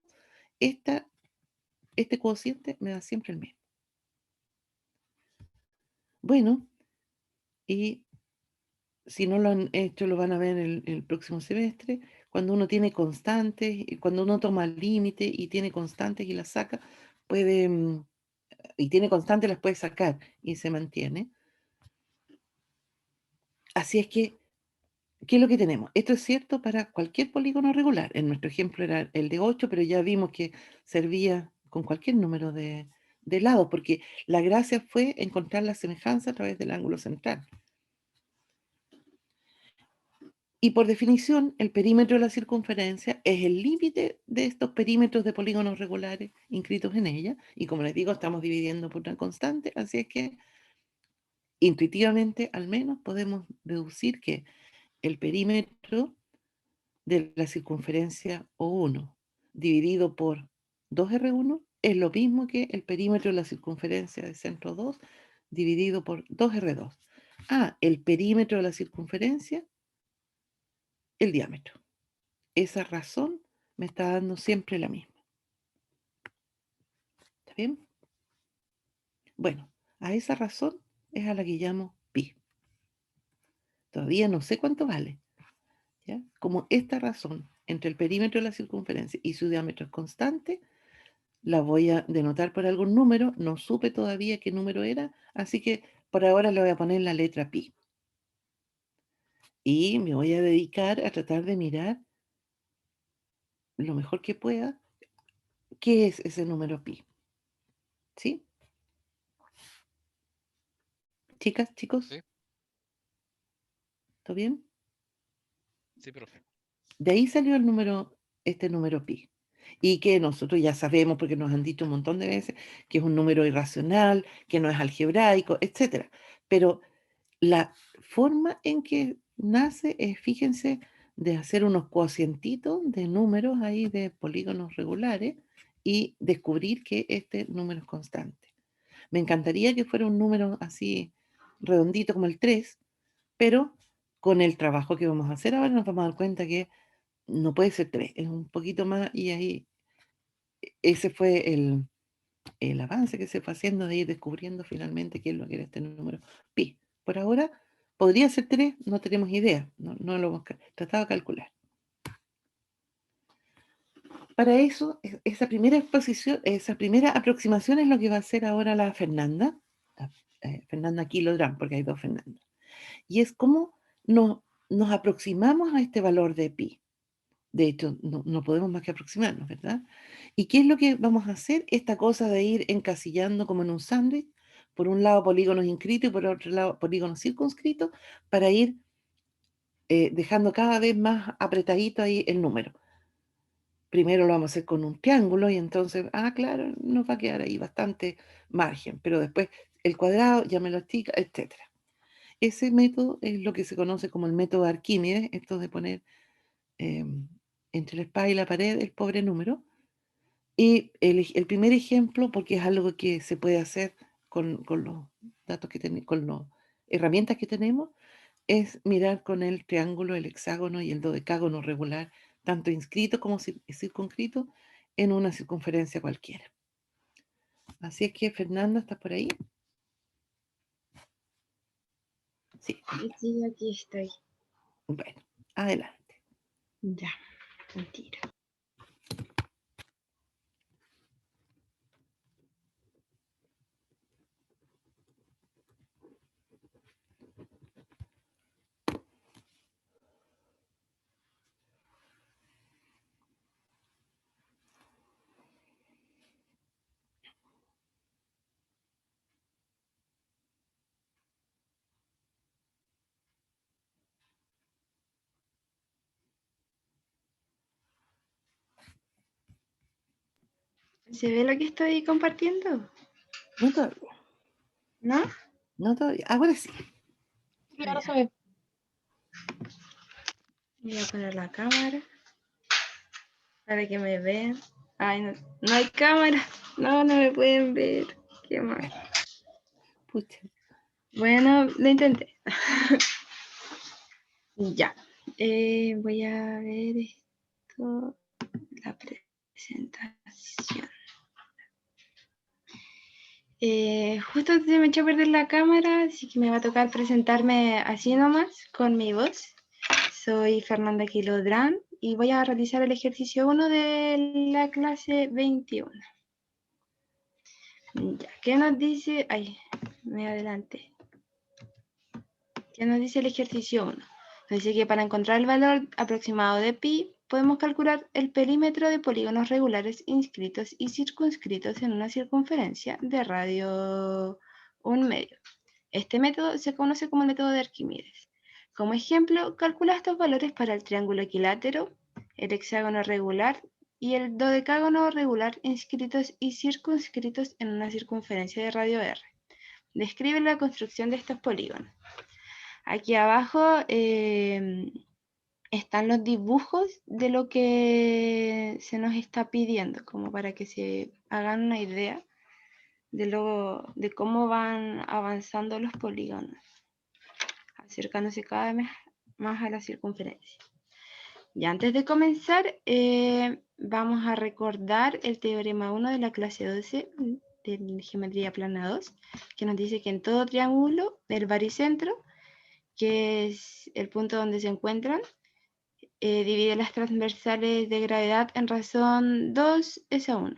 este cociente me da siempre el mismo. Bueno, y si no lo han hecho, lo van a ver en el próximo semestre, cuando uno tiene constantes, y cuando uno toma límite y tiene constantes y las saca, y tiene constantes, las puede sacar y se mantiene. Así es que, ¿qué es lo que tenemos? Esto es cierto para cualquier polígono regular. En nuestro ejemplo era el de 8, pero ya vimos que servía con cualquier número de lados, porque la gracia fue encontrar la semejanza a través del ángulo central. Y por definición, el perímetro de la circunferencia es el límite de estos perímetros de polígonos regulares inscritos en ella. Y como les digo, estamos dividiendo por una constante, así es que intuitivamente al menos podemos deducir que el perímetro de la circunferencia O1 dividido por 2R1 es lo mismo que el perímetro de la circunferencia de centro 2 dividido por 2R2. El perímetro de la circunferencia, el diámetro. Esa razón me está dando siempre la misma. ¿Está bien? Bueno, a esa razón es a la que llamo pi. Todavía no sé cuánto vale. ¿Ya? Como esta razón entre el perímetro de la circunferencia y su diámetro es constante, la voy a denotar por algún número. No supe todavía qué número era, así que por ahora le voy a poner la letra pi. Y me voy a dedicar a tratar de mirar lo mejor que pueda qué es ese número pi. ¿Sí? Chicas, chicos, Sí. ¿todo bien? Sí, profe. De ahí salió este número pi. Y que nosotros ya sabemos, porque nos han dicho un montón de veces, que es un número irracional, que no es algebraico, etc. Pero la forma en que nace es, fíjense, de hacer unos cocientitos de números ahí de polígonos regulares y descubrir que este número es constante. Me encantaría que fuera un número así redondito como el 3, pero con el trabajo que vamos a hacer ahora nos vamos a dar cuenta que no puede ser 3, es un poquito más y ahí ese fue el avance que se fue haciendo de ir descubriendo finalmente qué es lo que era este número pi. Por ahora podría ser 3, no tenemos idea, no lo hemos tratado de calcular. Para eso, esa primera exposición, esa primera aproximación es lo que va a hacer ahora la Fernanda, Fernanda Kilodrán, porque hay 2 Fernandas. Y es cómo nos aproximamos a este valor de pi. De hecho, no podemos más que aproximarnos, ¿verdad? ¿Y qué es lo que vamos a hacer? Esta cosa de ir encasillando como en un sándwich, por un lado polígonos inscritos y por otro lado polígonos circunscritos, para ir dejando cada vez más apretadito ahí el número. Primero lo vamos a hacer con un triángulo y entonces, claro, nos va a quedar ahí bastante margen, pero después el cuadrado ya me lo estica, etc. Ese método es lo que se conoce como el método de Arquímedes, esto de poner entre la espada y la pared el pobre número. Y el primer ejemplo, porque es algo que se puede hacer con los datos que tenemos, con las herramientas que tenemos, es mirar con el triángulo, el hexágono y el dodecágono regular, tanto inscrito como circunscrito, en una circunferencia cualquiera. Así es que, Fernanda, ¿estás por ahí? Sí. Sí, aquí estoy. Bueno, adelante. Ya, mentira. ¿Se ve lo que estoy compartiendo? No todavía. ¿No? No todavía. Ahora sí. Sí, ahora se ve. Voy a poner la cámara para que me vean. Ay, no hay cámara. No me pueden ver. Qué mal. Pucha. Bueno, lo intenté. Ya. Voy a ver esto. La presentación. Justo se me echó a perder la cámara, así que me va a tocar presentarme así nomás, con mi voz. Soy Fernanda Kilodrán y voy a realizar el ejercicio 1 de la clase 21. Ya, ¿qué nos dice? Ay, me adelanté. ¿Qué nos dice el ejercicio 1? Nos dice que para encontrar el valor aproximado de pi, podemos calcular el perímetro de polígonos regulares inscritos y circunscritos en una circunferencia de radio 1/2. Este método se conoce como el método de Arquímedes. Como ejemplo, calcula estos valores para el triángulo equilátero, el hexágono regular y el dodecágono regular inscritos y circunscritos en una circunferencia de radio r. Describe la construcción de estos polígonos. Aquí abajo están los dibujos de lo que se nos está pidiendo, como para que se hagan una idea de cómo van avanzando los polígonos, acercándose cada vez más a la circunferencia. Y antes de comenzar, vamos a recordar el teorema 1 de la clase 12 de geometría plana 2, que nos dice que en todo triángulo, el baricentro, que es el punto donde se encuentran, divide las transversales de gravedad en razón 2/1.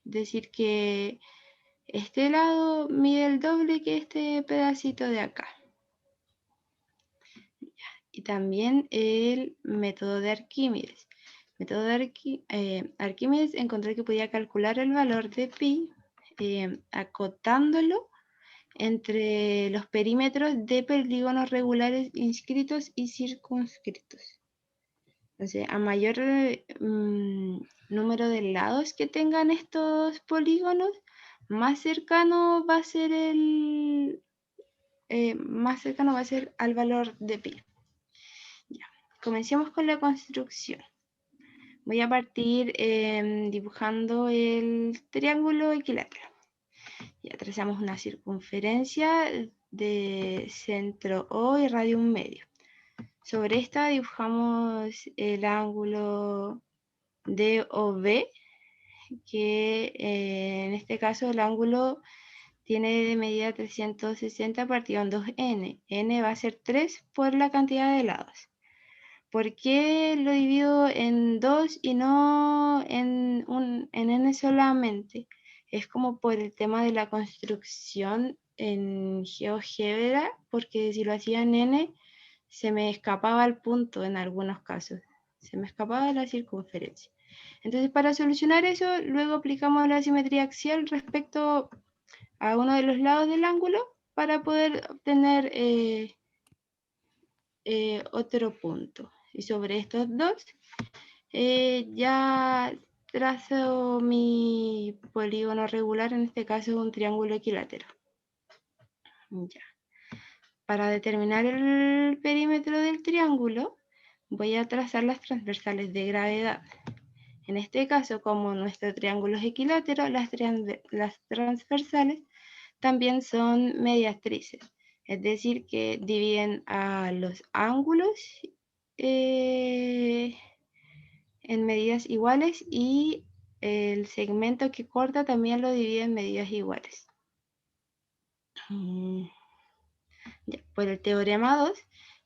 Es decir, que este lado mide el doble que este pedacito de acá. Y también el método de Arquímedes. El método de Arquímedes encontró que podía calcular el valor de pi acotándolo entre los perímetros de polígonos regulares inscritos y circunscritos. Entonces, a mayor número de lados que tengan estos polígonos, más cercano va a ser al valor de pi. Ya. Comencemos con la construcción. Voy a partir dibujando el triángulo equilátero. Ya trazamos una circunferencia de centro O y radio 1/2. Sobre esta dibujamos el ángulo DOB, que en este caso el ángulo tiene de medida 360 partido en 2n. N va a ser 3 por la cantidad de lados. ¿Por qué lo divido en 2 y no en n solamente? Es como por el tema de la construcción en GeoGebra, porque si lo hacía en n, se me escapaba el punto en algunos casos. Se me escapaba la circunferencia. Entonces, para solucionar eso, luego aplicamos la simetría axial respecto a uno de los lados del ángulo para poder obtener otro punto. Y sobre estos dos, ya trazo mi polígono regular, en este caso es un triángulo equilátero. Ya. Para determinar el perímetro del triángulo, voy a trazar las transversales de gravedad. En este caso, como nuestro triángulo es equilátero, las transversales también son mediatrices, es decir, que dividen a los ángulos en medidas iguales y el segmento que corta también lo divide en medidas iguales. Ya, por el teorema 2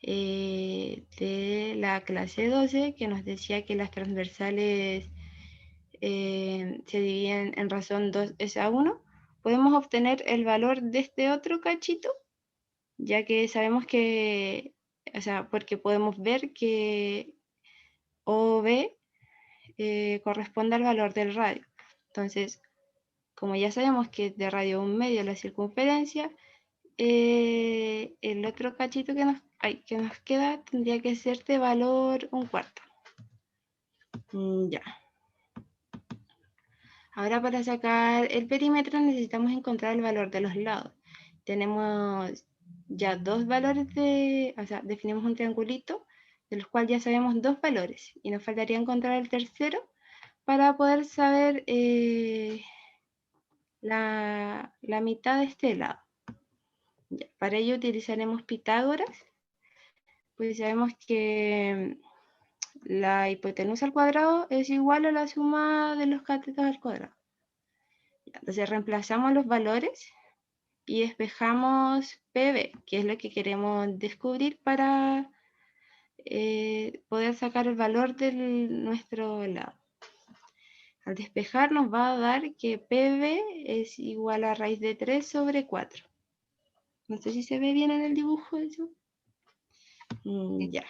de la clase 12, que nos decía que las transversales se dividen en razón 2S1, podemos obtener el valor de este otro cachito, ya que sabemos que, o sea, porque podemos ver que OB corresponde al valor del radio. Entonces, como ya sabemos que es de radio 1/2 la circunferencia, el otro cachito que nos queda tendría que ser de valor 1/4. Ya. Ahora para sacar el perímetro necesitamos encontrar el valor de los lados. Tenemos ya dos valores o sea, definimos un triangulito, de los cuales ya sabemos dos valores, y nos faltaría encontrar el tercero para poder saber la mitad de este lado. Ya, para ello utilizaremos Pitágoras, pues sabemos que la hipotenusa al cuadrado es igual a la suma de los catetos al cuadrado. Entonces reemplazamos los valores y despejamos PB, que es lo que queremos descubrir para poder sacar el valor de nuestro lado. Al despejar nos va a dar que PB es igual a raíz de 3 sobre 4. No sé si se ve bien en el dibujo eso. Ya.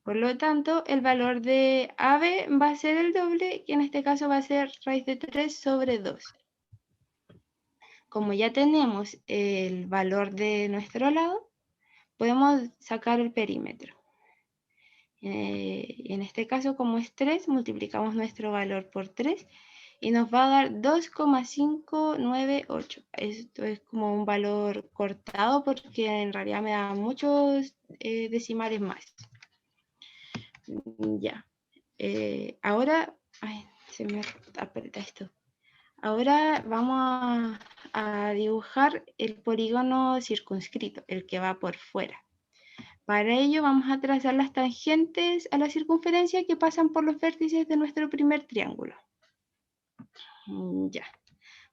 Por lo tanto, el valor de AB va a ser el doble, que en este caso va a ser raíz de 3 sobre 2. Como ya tenemos el valor de nuestro lado, podemos sacar el perímetro. En este caso, como es 3, multiplicamos nuestro valor por 3 y nos va a dar 2,598. Esto es como un valor cortado porque en realidad me da muchos decimales más. Ya. Ahora, ay, se me aprieta esto. Ahora vamos a dibujar el polígono circunscrito, el que va por fuera. Para ello vamos a trazar las tangentes a la circunferencia que pasan por los vértices de nuestro primer triángulo. Ya.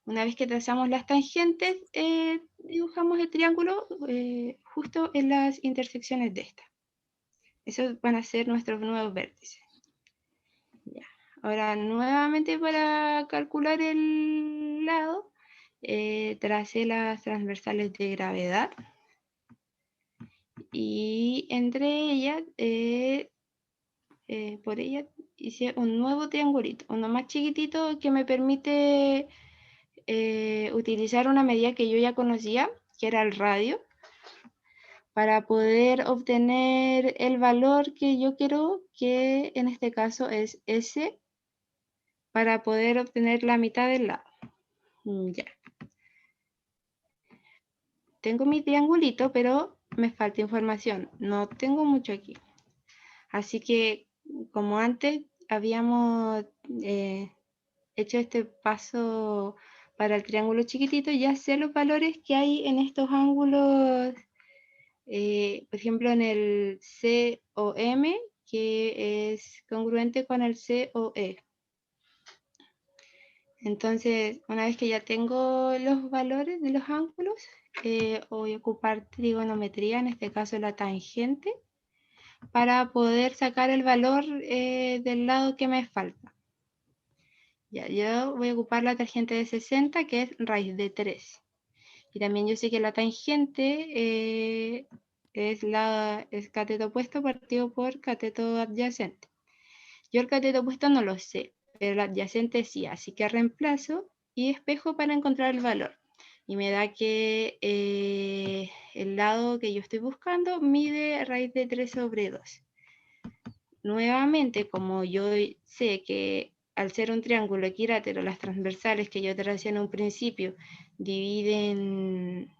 Una vez que trazamos las tangentes, dibujamos el triángulo justo en las intersecciones de esta. Esos van a ser nuestros nuevos vértices. Ya. Ahora, nuevamente para calcular el lado, tracé las transversales de gravedad. Y entre ellas, por ella hice un nuevo triangulito, uno más chiquitito que me permite utilizar una medida que yo ya conocía, que era el radio, para poder obtener el valor que yo quiero, que en este caso es S, para poder obtener la mitad del lado. Ya. Tengo mi triangulito, pero me falta información. No tengo mucho aquí. Así que, como antes habíamos hecho este paso para el triángulo chiquitito, ya sé los valores que hay en estos ángulos, por ejemplo, en el COM, que es congruente con el COE. Entonces, una vez que ya tengo los valores de los ángulos, voy a ocupar trigonometría, en este caso la tangente, para poder sacar el valor del lado que me falta. Ya, yo voy a ocupar la tangente de 60, que es raíz de 3. Y también yo sé que la tangente es cateto opuesto partido por cateto adyacente. Yo el cateto opuesto no lo sé, pero el adyacente sí, así que reemplazo y despejo para encontrar el valor. Y me da que el lado que yo estoy buscando mide raíz de 3 sobre 2. Nuevamente, como yo sé que al ser un triángulo equilátero, las transversales que yo tracé en un principio dividen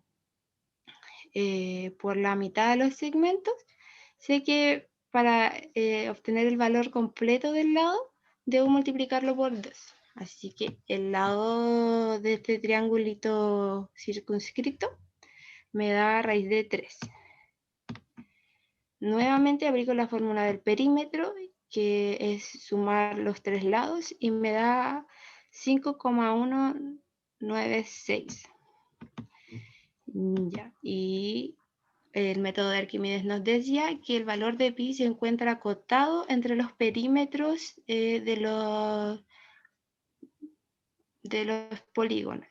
por la mitad de los segmentos, sé que para obtener el valor completo del lado, debo multiplicarlo por 2. Así que el lado de este triangulito circunscrito me da raíz de 3. Nuevamente aplico la fórmula del perímetro, que es sumar los tres lados, y me da 5,196. Ya, y el método de Arquímedes nos decía que el valor de pi se encuentra acotado entre los perímetros de los polígonos,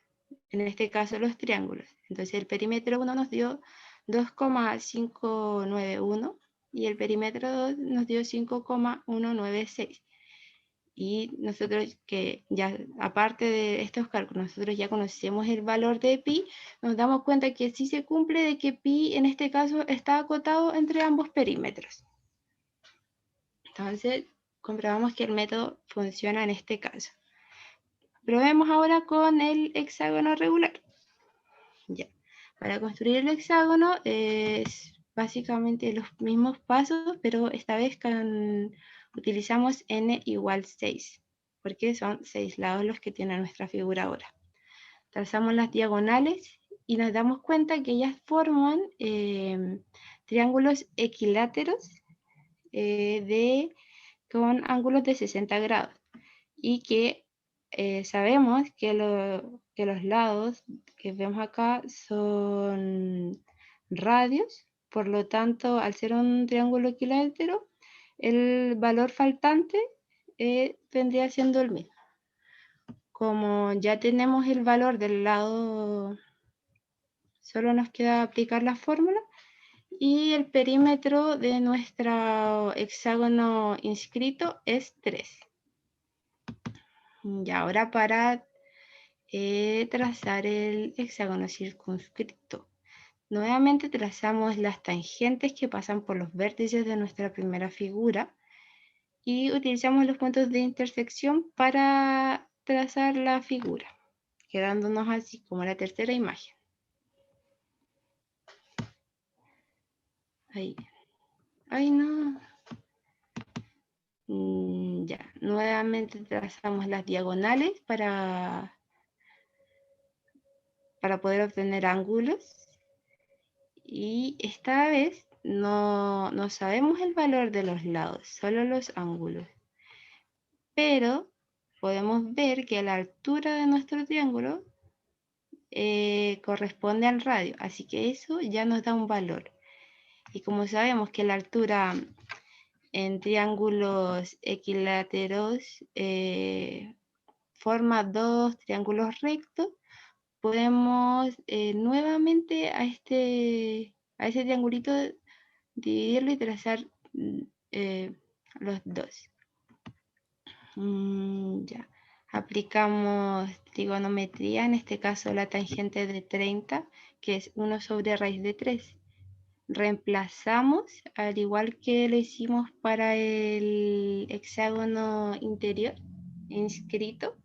en este caso los triángulos. Entonces el perímetro 1 nos dio 2,591 y el perímetro 2 nos dio 5,196. Y nosotros que ya, aparte de estos cálculos, nosotros ya conocemos el valor de pi, nos damos cuenta que sí se cumple de que pi en este caso está acotado entre ambos perímetros. Entonces, comprobamos que el método funciona en este caso. Probemos ahora con el hexágono regular. Ya. Para construir el hexágono es básicamente los mismos pasos, pero esta vez utilizamos n igual 6, porque son 6 lados los que tiene nuestra figura ahora. Trazamos las diagonales y nos damos cuenta que ellas forman triángulos equiláteros con ángulos de 60 grados y que sabemos que los lados que vemos acá son radios, por lo tanto, al ser un triángulo equilátero, el valor faltante vendría siendo el mismo. Como ya tenemos el valor del lado, solo nos queda aplicar la fórmula y el perímetro de nuestro hexágono inscrito es 3. Y ahora para trazar el hexágono circunscrito. Nuevamente trazamos las tangentes que pasan por los vértices de nuestra primera figura y utilizamos los puntos de intersección para trazar la figura, quedándonos así como la tercera imagen. Ahí. Ay, no. Ya, nuevamente trazamos las diagonales para poder obtener ángulos. Y esta vez no sabemos el valor de los lados, solo los ángulos. Pero podemos ver que la altura de nuestro triángulo corresponde al radio, así que eso ya nos da un valor. Y como sabemos que la altura en triángulos equiláteros forma dos triángulos rectos, podemos nuevamente a ese triangulito dividirlo y trazar los dos. Ya. Aplicamos trigonometría, en este caso la tangente de 30, que es 1 sobre raíz de 3. Reemplazamos, al igual que lo hicimos para el hexágono interior inscrito,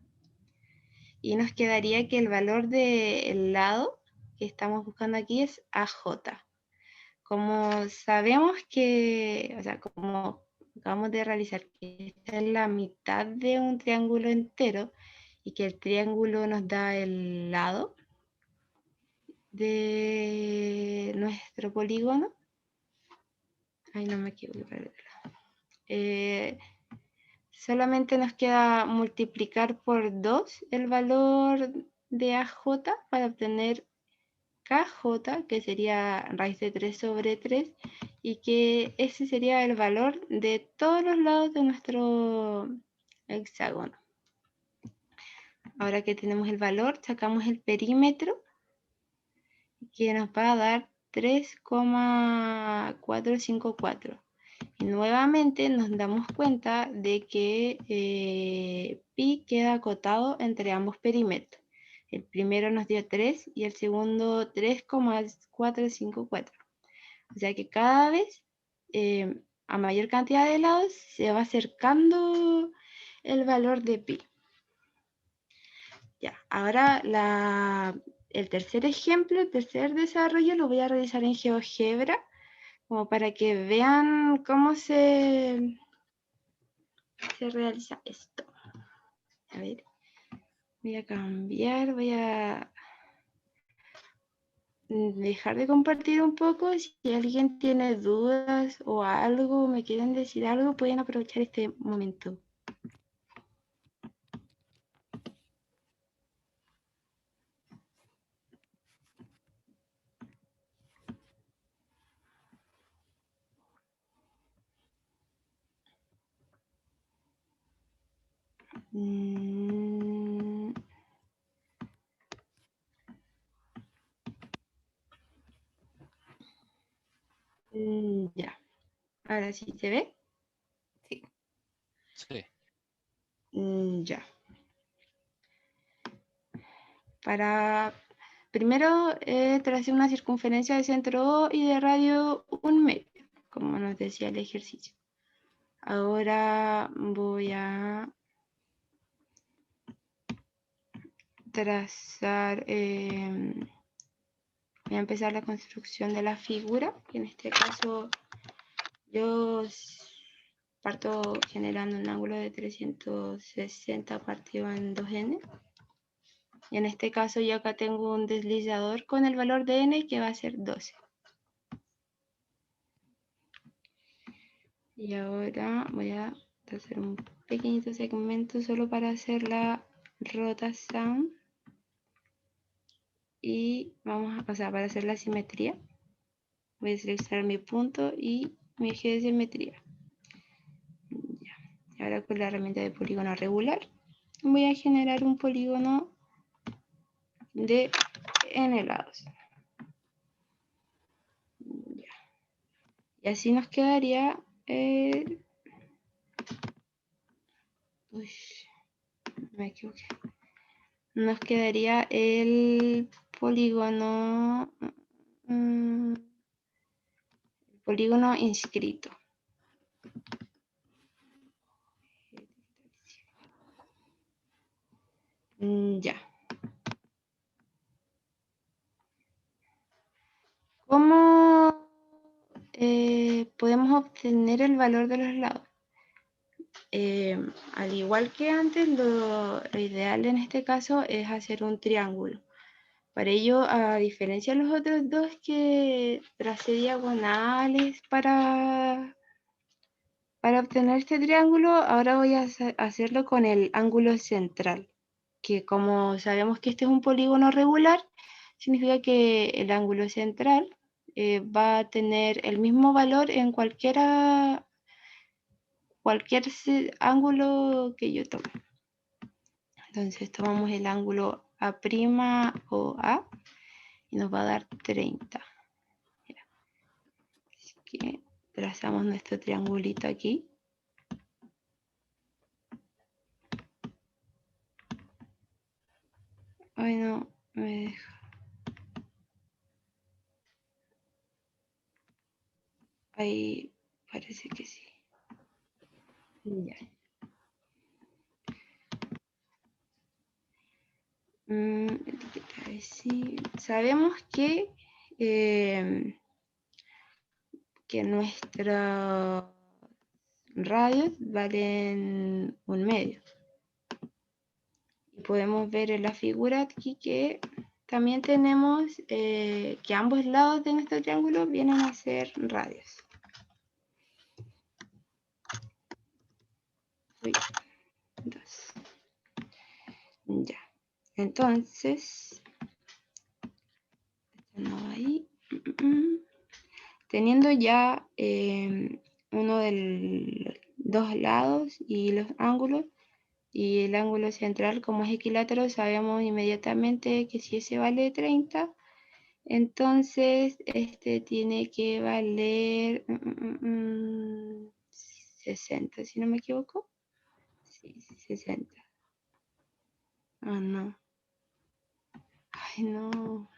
y nos quedaría que el valor del lado que estamos buscando aquí es AJ. Como sabemos que, o sea, como acabamos de realizar que esta es la mitad de un triángulo entero y que el triángulo nos da el lado de nuestro polígono. Ay, no me equivoco. solamente nos queda multiplicar por 2 el valor de AJ para obtener KJ, que sería raíz de 3 sobre 3, y que ese sería el valor de todos los lados de nuestro hexágono. Ahora que tenemos el valor, sacamos el perímetro, que nos va a dar 3,454. Y nuevamente nos damos cuenta de que pi queda acotado entre ambos perímetros. El primero nos dio 3 y el segundo 3,454. O sea que cada vez, a mayor cantidad de lados, se va acercando el valor de pi. Ya, ahora el tercer ejemplo, el tercer desarrollo lo voy a realizar en GeoGebra, como para que vean cómo se realiza esto. A ver, voy a cambiar, voy a dejar de compartir un poco. Si alguien tiene dudas o algo, me quieren decir algo, pueden aprovechar este momento. Ya. Ahora sí, ¿se ve? Sí. Sí. Ya. Primero, tracé una circunferencia de centro O y de radio 1 medio, como nos decía el ejercicio. Ahora voy a trazar, voy a empezar la construcción de la figura, que en este caso yo parto generando un ángulo de 360 partido en 2n. Y en este caso yo acá tengo un deslizador con el valor de n que va a ser 12. Y ahora voy a hacer un pequeñito segmento solo para hacer la rotación. Y vamos a pasar para hacer la simetría. Voy a seleccionar mi punto y mi eje de simetría. Ya. Ahora con la herramienta de polígono regular voy a generar un polígono de n lados. Ya. Y así nos quedaría uy, me equivoqué. Nos quedaría el polígono inscrito. Ya. ¿Cómo podemos obtener el valor de los lados? Al igual que antes, lo ideal en este caso es hacer un triángulo. Para ello, a diferencia de los otros dos que tracé diagonales para obtener este triángulo, ahora voy a hacerlo con el ángulo central, que como sabemos que este es un polígono regular, significa que el ángulo central va a tener el mismo valor en cualquier ángulo que yo tome. Entonces tomamos el ángulo A' o A y nos va a dar 30. Mira. Así que trazamos nuestro triangulito aquí. Ay, no, me deja. Ahí parece que sí. Ya. Sí. Sabemos que nuestros radios valen 1 medio. Y podemos ver en la figura aquí que también tenemos que ambos lados de nuestro triángulo vienen a ser radios. Uy, 2. Ya. Entonces, no va ahí. Teniendo ya uno de dos lados y los ángulos, y el ángulo central como es equilátero, sabemos inmediatamente que si ese vale 30, entonces este tiene que valer 60, si no me equivoco. Sí, 60. Ah, no. Ay, no.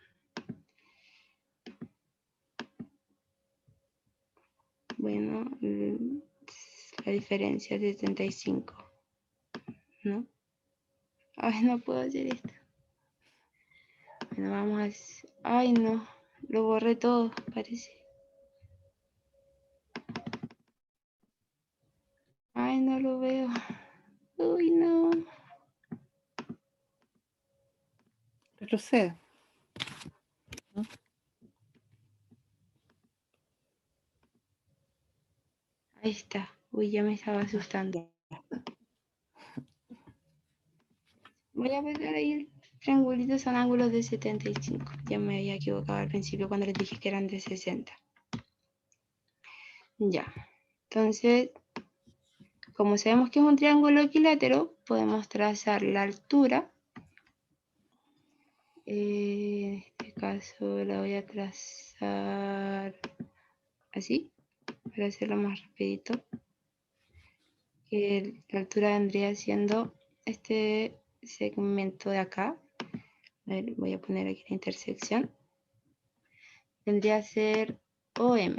Bueno, la diferencia es de 75, ¿no? Ay, no puedo hacer esto. Bueno, vamos a hacer... Ay, no. Lo borré todo, parece. Ay, no lo veo. Uy, no. Retrocede. Ahí está. Uy, ya me estaba asustando. Voy a pegar ahí el triangulito, son ángulos de 75. Ya me había equivocado al principio cuando les dije que eran de 60. Ya. Entonces, como sabemos que es un triángulo equilátero, podemos trazar la altura. En este caso la voy a trazar así, para hacerlo más rapidito. Que la altura vendría siendo este segmento de acá. A ver, voy a poner aquí la intersección. Vendría a ser OM.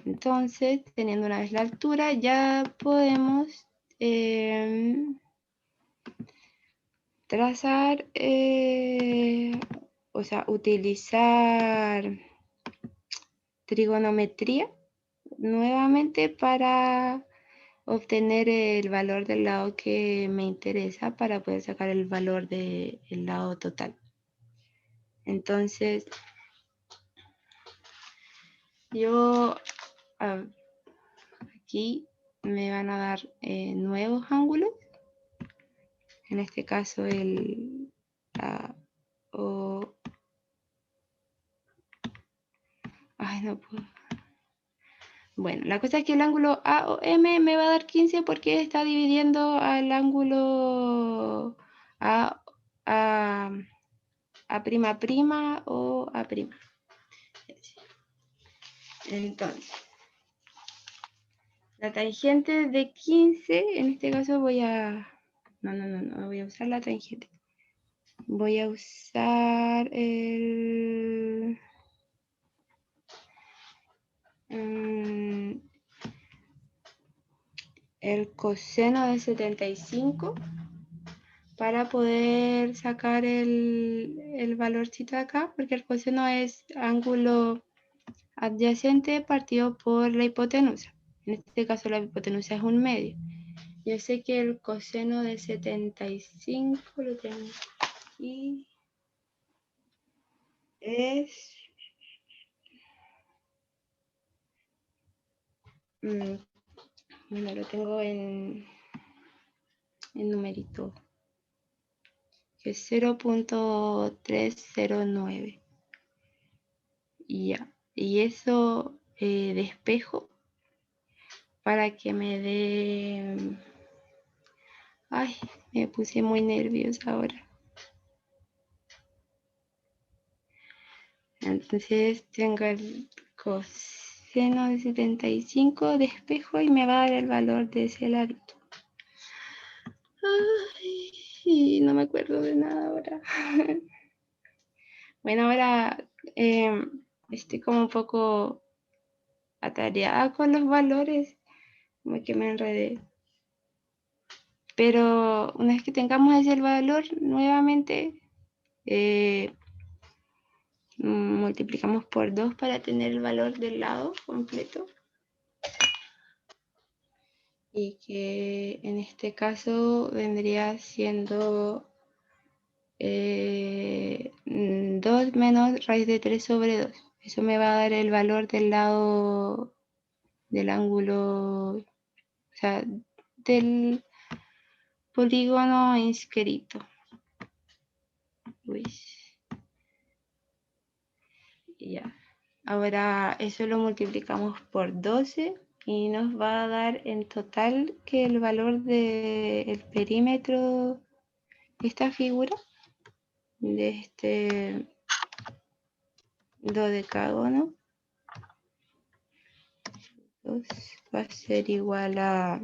Entonces, teniendo una vez la altura, ya podemos trazar, o sea, utilizar trigonometría nuevamente para obtener el valor del lado que me interesa para poder sacar el valor del lado total. Entonces, yo aquí me van a dar nuevos ángulos. En este caso el ay, no puedo. Bueno, la cosa es que el ángulo AOM me va a dar 15 porque está dividiendo al ángulo A prima prima o A prima. Entonces, la tangente de 15, en este caso voy a... No voy a usar la tangente. Voy a usar el coseno de 75 para poder sacar el valorcito de acá, porque el coseno es ángulo adyacente partido por la hipotenusa. En este caso la hipotenusa es un medio. Yo sé que el coseno de 75 lo tengo aquí. Es... bueno, lo tengo en numerito. Que es 0.309. Y ya. Y eso despejo para que me dé... Ay, me puse muy nerviosa ahora. Entonces tengo el coseno de 75, despejo y me va a dar el valor de ese ladito. Ay, no me acuerdo de nada ahora. Bueno, ahora estoy como un poco atareada con los valores, como que me enredé. Pero una vez que tengamos ese valor, nuevamente multiplicamos por 2 para tener el valor del lado completo. Y que en este caso vendría siendo 2 menos raíz de 3 sobre 2. Eso me va a dar el valor del lado del ángulo, o sea, del polígono inscrito. Uy. Ya. Ahora eso lo multiplicamos por 12 y nos va a dar en total que el valor del perímetro de esta figura, de este dodecágono, va a ser igual a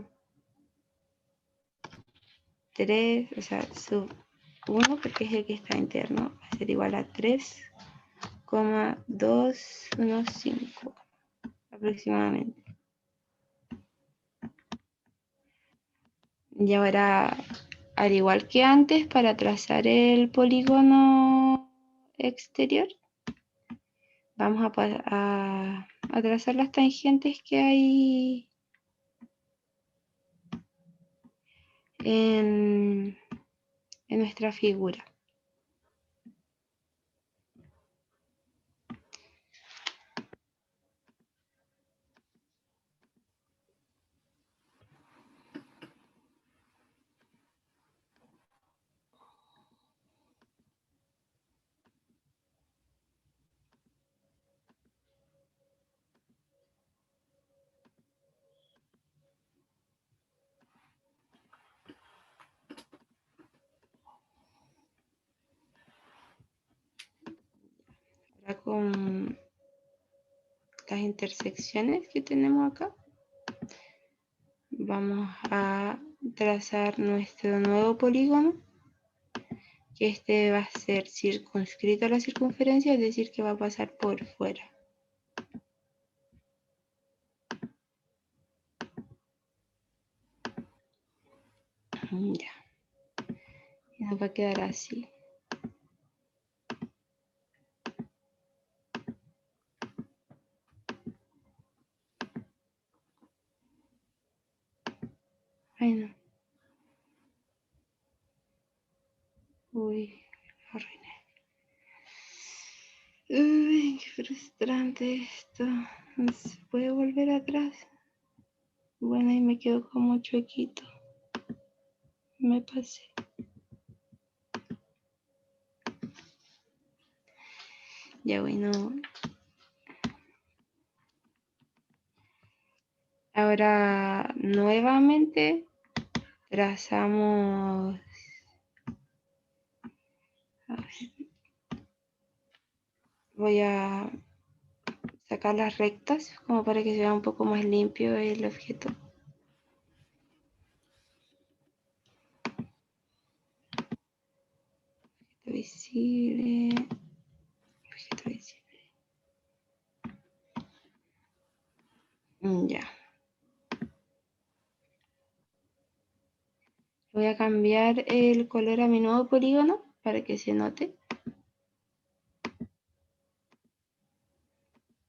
3, o sea, sub 1, porque es el que está interno, va a ser igual a 3,215 aproximadamente. Y ahora, al igual que antes, para trazar el polígono exterior, vamos a trazar las tangentes que hay en nuestra figura. Ahora con las intersecciones que tenemos acá, vamos a trazar nuestro nuevo polígono, que este va a ser circunscrito a la circunferencia, es decir, que va a pasar por fuera. Ya. Y nos va a quedar así. Ay, no. Uy, lo arruiné. Uy, qué frustrante esto. No se puede volver atrás. Bueno, y me quedo como chuequito. Me pasé. Ya bueno. Ahora nuevamente trazamos. A ver. Voy a sacar las rectas como para que se vea un poco más limpio el objeto. Objeto visible. Objeto visible. Ya. Voy a cambiar el color a mi nuevo polígono para que se note.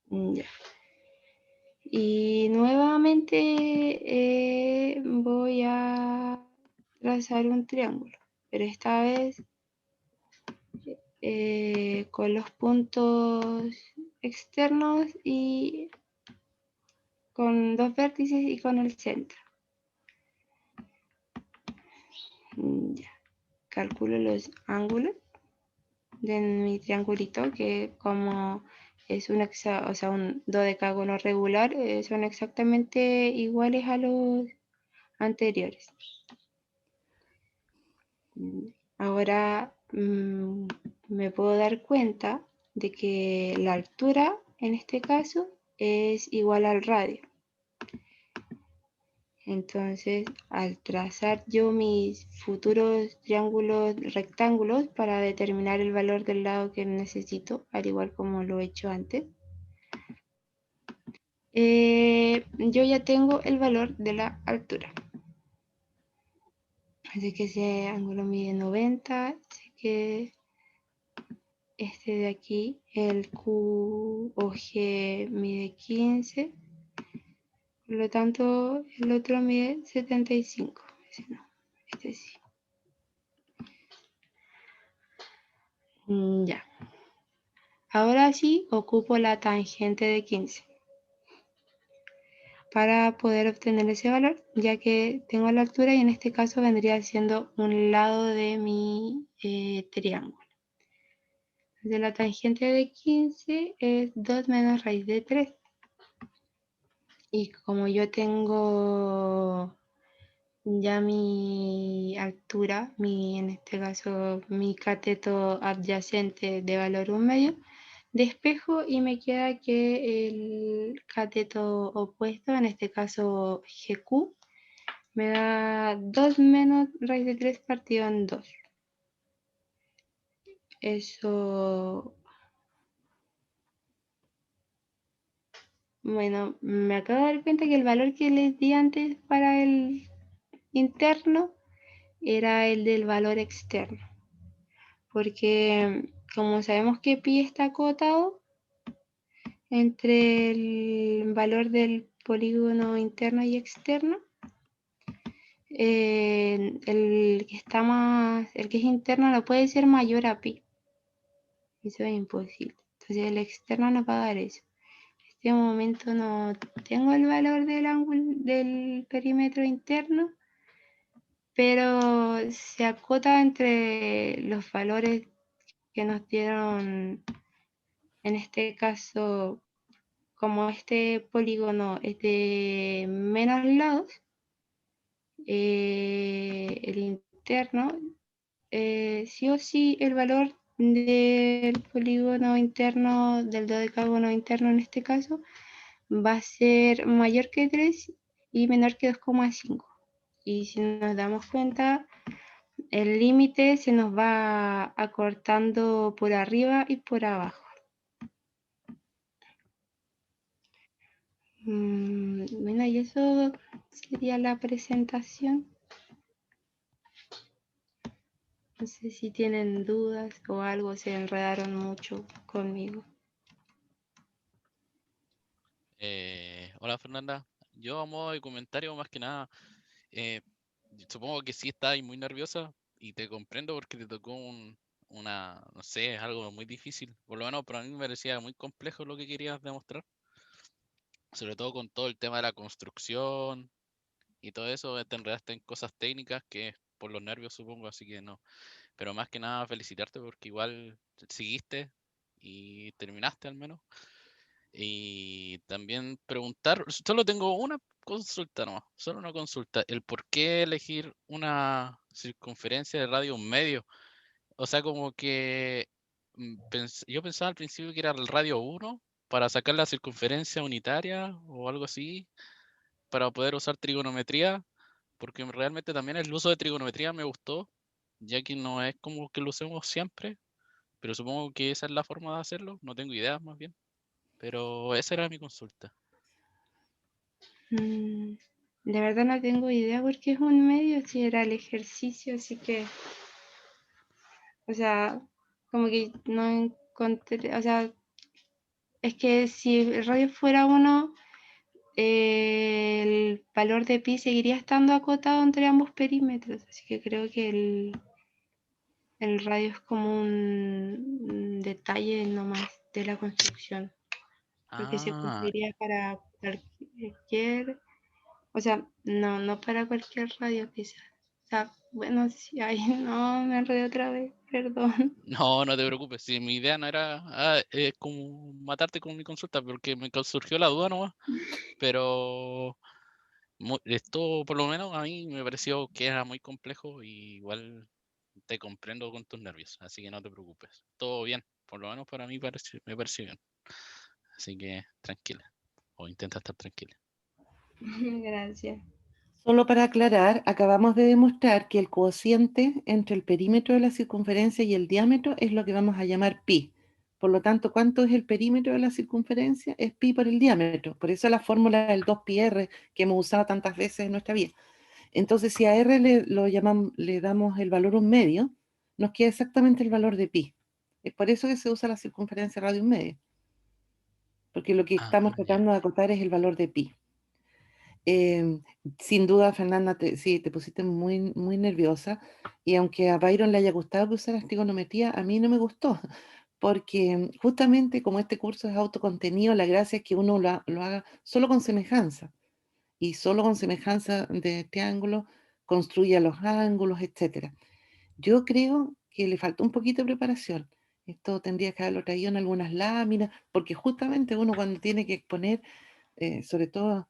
Ya. Y nuevamente voy a trazar un triángulo, pero esta vez con los puntos externos y con 2 vértices y con el centro. Ya. Calculo los ángulos de mi triangulito, que como es un dodecágono regular, son exactamente iguales a los anteriores. Ahora me puedo dar cuenta de que la altura en este caso es igual al radio. Entonces, al trazar yo mis futuros triángulos rectángulos para determinar el valor del lado que necesito, al igual como lo he hecho antes, yo ya tengo el valor de la altura. Así que ese ángulo mide 90, así que este de aquí, el Q o G mide 15, por lo tanto el otro mide 75, ese no, este sí. Ya. Ahora sí ocupo la tangente de 15. para poder obtener ese valor, ya que tengo la altura y en este caso vendría siendo un lado de mi triángulo. De la tangente de 15 es 2 menos raíz de 3. Y como yo tengo ya mi altura, en este caso mi cateto adyacente de valor 1/2, despejo y me queda que el cateto opuesto, en este caso GQ, me da 2 menos raíz de 3 partido en 2. Eso, bueno, me acabo de dar cuenta que el valor que les di antes para el interno era el del valor externo, porque como sabemos que pi está acotado entre el valor del polígono interno y externo, el que es interno no puede ser mayor a pi. Eso es imposible. Entonces el externo nos va a dar eso. En este momento no tengo el valor del ángulo del perímetro interno, pero se acota entre los valores que nos dieron, en este caso, como este polígono es de menos lados, el interno, sí o sí el valor del polígono interno, del dodecágono interno en este caso, va a ser mayor que 3 y menor que 2,5. Y si nos damos cuenta, el límite se nos va acortando por arriba y por abajo. Bueno, y eso sería la presentación. No sé si tienen dudas o algo, se enredaron mucho conmigo. Hola Fernanda, yo a modo de comentario más que nada, supongo que sí estás muy nerviosa y te comprendo porque te tocó no sé, es algo muy difícil, por lo menos para mí me parecía muy complejo lo que querías demostrar, sobre todo con todo el tema de la construcción y todo eso, te enredaste en cosas técnicas que por los nervios supongo, así que no, pero más que nada felicitarte porque igual seguiste y terminaste al menos. Y también preguntar, solo tengo una consulta nomás, solo una consulta, el por qué elegir una circunferencia de radio 1/2. O sea, como que yo pensaba al principio que era el radio 1 para sacar la circunferencia unitaria o algo así, para poder usar trigonometría, porque realmente también el uso de trigonometría me gustó, ya que no es como que lo usemos siempre, pero supongo que esa es la forma de hacerlo, no tengo idea más bien. Pero esa era mi consulta. De verdad no tengo idea porque es un medio, si era el ejercicio, así que, o sea, como que no encontré, o sea, es que si el radio fuera 1, el valor de pi seguiría estando acotado entre ambos perímetros, así que creo que el radio es como un detalle nomás de la construcción, porque se Ah, cumpliría para cualquier, o sea, no para cualquier radio quizás. O sea, bueno, sí, ay, no, me enredé otra vez, perdón. no, no te preocupes. Si mi idea no era como matarte con mi consulta, porque me surgió la duda nomás. Pero esto, por lo menos, a mí me pareció que era muy complejo y igual te comprendo con tus nervios. Así que no te preocupes. Todo bien. Por lo menos para mí me pareció bien. Así que tranquila. O intenta estar tranquila. Gracias. Solo para aclarar, acabamos de demostrar que el cociente entre el perímetro de la circunferencia y el diámetro es lo que vamos a llamar pi. Por lo tanto, ¿cuánto es el perímetro de la circunferencia? Es pi por el diámetro. Por eso la fórmula del 2πr que hemos usado tantas veces en nuestra vida. Entonces, si a r le damos el valor 1/2, nos queda exactamente el valor de pi. Es por eso que se usa la circunferencia radio 1/2. Porque lo que Ah, estamos ya. tratando de acotar es el valor de pi. Sin duda, Fernanda, sí, te pusiste muy, muy nerviosa, y aunque a Byron le haya gustado que usaras trigonometría, a mí no me gustó, porque justamente como este curso es autocontenido, la gracia es que uno lo haga solo con semejanza. y solo con semejanza de triángulo construya los ángulos, etc. Yo creo que le faltó un poquito de preparación. Esto tendría que haberlo traído en algunas láminas, porque justamente uno cuando tiene que exponer, sobre todo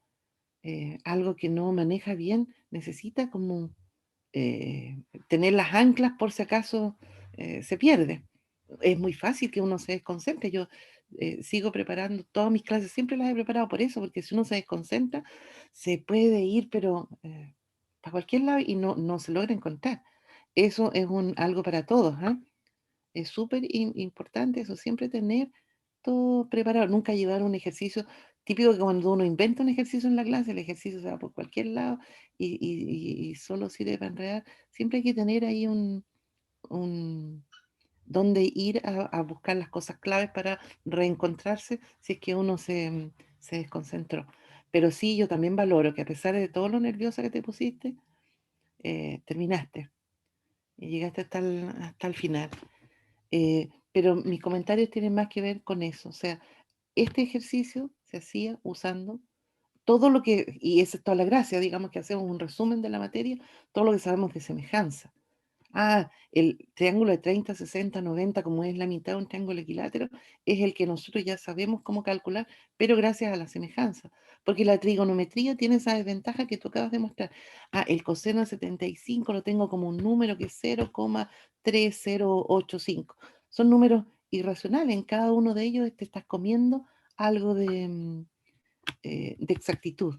algo que no maneja bien, necesita como tener las anclas por si acaso se pierde. Es muy fácil que uno se desconcentre. Yo sigo preparando todas mis clases, siempre las he preparado por eso, porque si uno se desconcentra, se puede ir, pero para cualquier lado y no se logra encontrar. Eso es algo para todos, ¿ah? Es súper importante eso, siempre tener todo preparado, nunca llevar un ejercicio típico que cuando uno inventa un ejercicio en la clase, el ejercicio se va por cualquier lado y solo sirve para enredar. Siempre hay que tener ahí un donde ir a buscar las cosas claves para reencontrarse si es que uno se desconcentró. Pero sí, yo también valoro que a pesar de todo lo nerviosa que te pusiste, terminaste y llegaste hasta el final. Pero mis comentarios tienen más que ver con eso. O sea, este ejercicio se hacía usando todo lo que, y esa es toda la gracia, digamos que hacemos un resumen de la materia, todo lo que sabemos de semejanza. Ah, el triángulo de 30, 60, 90, como es la mitad de un triángulo equilátero, es el que nosotros ya sabemos cómo calcular, pero gracias a la semejanza. Porque la trigonometría tiene esa desventaja que tú acabas de mostrar. Ah, el coseno de 75 lo tengo como un número que es 0,3085. Son números irracionales. En cada uno de ellos te estás comiendo algo de exactitud.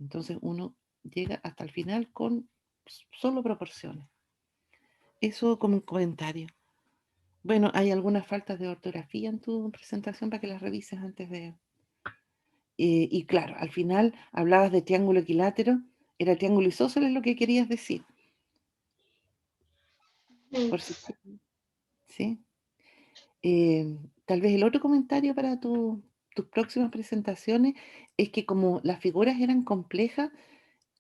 Entonces uno llega hasta el final con solo proporciones. Eso como un comentario. Bueno, hay algunas faltas de ortografía en tu presentación para que las revises antes de... y claro, al final hablabas de triángulo equilátero, era triángulo isósceles lo que querías decir. Por si, ¿sí? Tal vez el otro comentario para tus próximas presentaciones es que como las figuras eran complejas,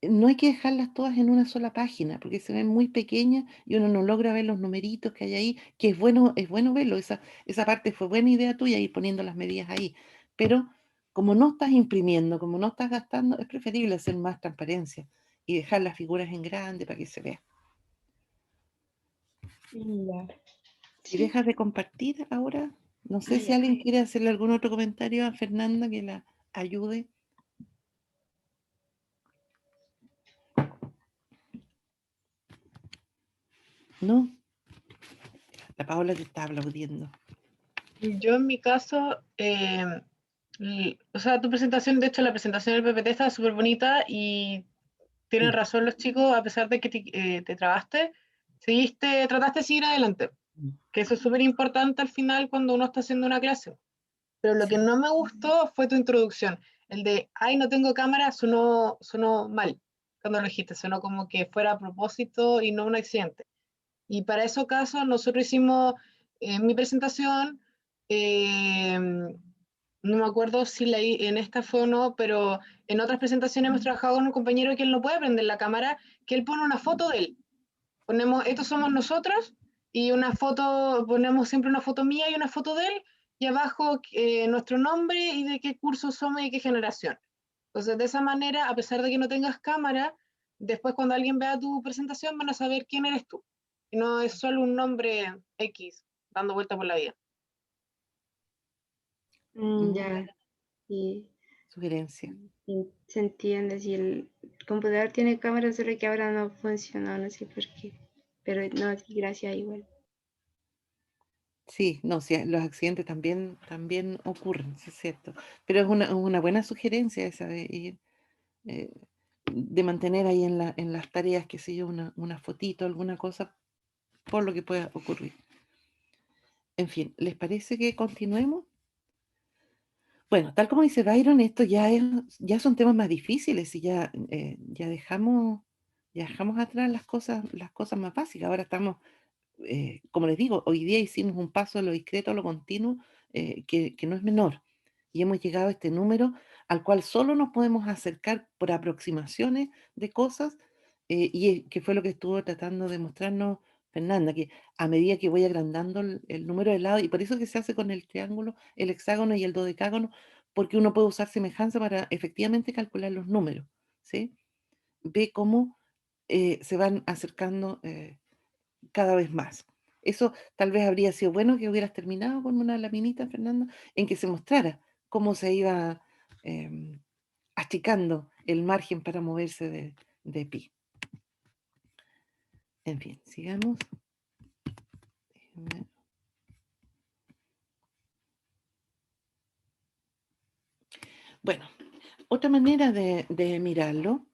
no hay que dejarlas todas en una sola página, porque se ven muy pequeñas y uno no logra ver los numeritos que hay ahí, que es bueno verlo, esa parte fue buena idea tuya, ir poniendo las medidas ahí, pero como no estás imprimiendo, como no estás gastando, es preferible hacer más transparencia y dejar las figuras en grande para que se vea. Ya. Si Sí. dejas de compartir ahora, no sé si Ya. alguien quiere hacerle algún otro comentario a Fernanda que la ayude. ¿No? La Paola te está aplaudiendo. Yo en mi caso, o sea, tu presentación, de hecho la presentación del PPT estaba súper bonita y tienen Sí. razón los chicos, a pesar de que te trabaste, trataste de seguir adelante, que eso es súper importante al final cuando uno está haciendo una clase. Pero lo que no me gustó fue tu introducción, el de, ay, no tengo cámara, sonó mal cuando lo dijiste, sonó como que fuera a propósito y no un accidente. Y para esos casos nosotros hicimos mi presentación, no me acuerdo si en esta fue o no, pero en otras presentaciones hemos trabajado con un compañero que él no puede prender la cámara, que él pone una foto de él. Ponemos, estos somos nosotros, y una foto, ponemos siempre una foto mía y una foto de él, y abajo nuestro nombre y de qué curso somos y de qué generación. Entonces, de esa manera, a pesar de que no tengas cámara, después cuando alguien vea tu presentación van a saber quién eres tú. Y no es solo un nombre X dando vuelta por la vida. Ya. Y Sugerencia. se entiende. Si el computador tiene cámara, solo que ahora no funciona, no sé por qué. Pero no, sí, gracias igual. Sí, no, sí, los accidentes también ocurren, sí es cierto. Pero es una buena sugerencia esa de ir, eh, de mantener ahí en las tareas, qué sé yo, una fotito, alguna cosa, por lo que pueda ocurrir. En fin, ¿les parece que continuemos? Bueno, tal como dice Byron, esto ya son temas más difíciles y ya dejamos atrás las cosas más básicas. Ahora estamos como les digo, hoy día hicimos un paso de lo discreto a lo continuo que no es menor. Y hemos llegado a este número al cual solo nos podemos acercar por aproximaciones de cosas, que fue lo que estuvo tratando de mostrarnos Fernanda, que a medida que voy agrandando el número de lados, y por eso que se hace con el triángulo, el hexágono y el dodecágono, porque uno puede usar semejanza para efectivamente calcular los números, ¿sí? Ve cómo se van acercando cada vez más. Eso tal vez habría sido bueno que hubieras terminado con una laminita, Fernando, en que se mostrara cómo se iba achicando el margen para moverse de pi. En fin, sigamos. Déjenme. Bueno, otra manera de mirarlo,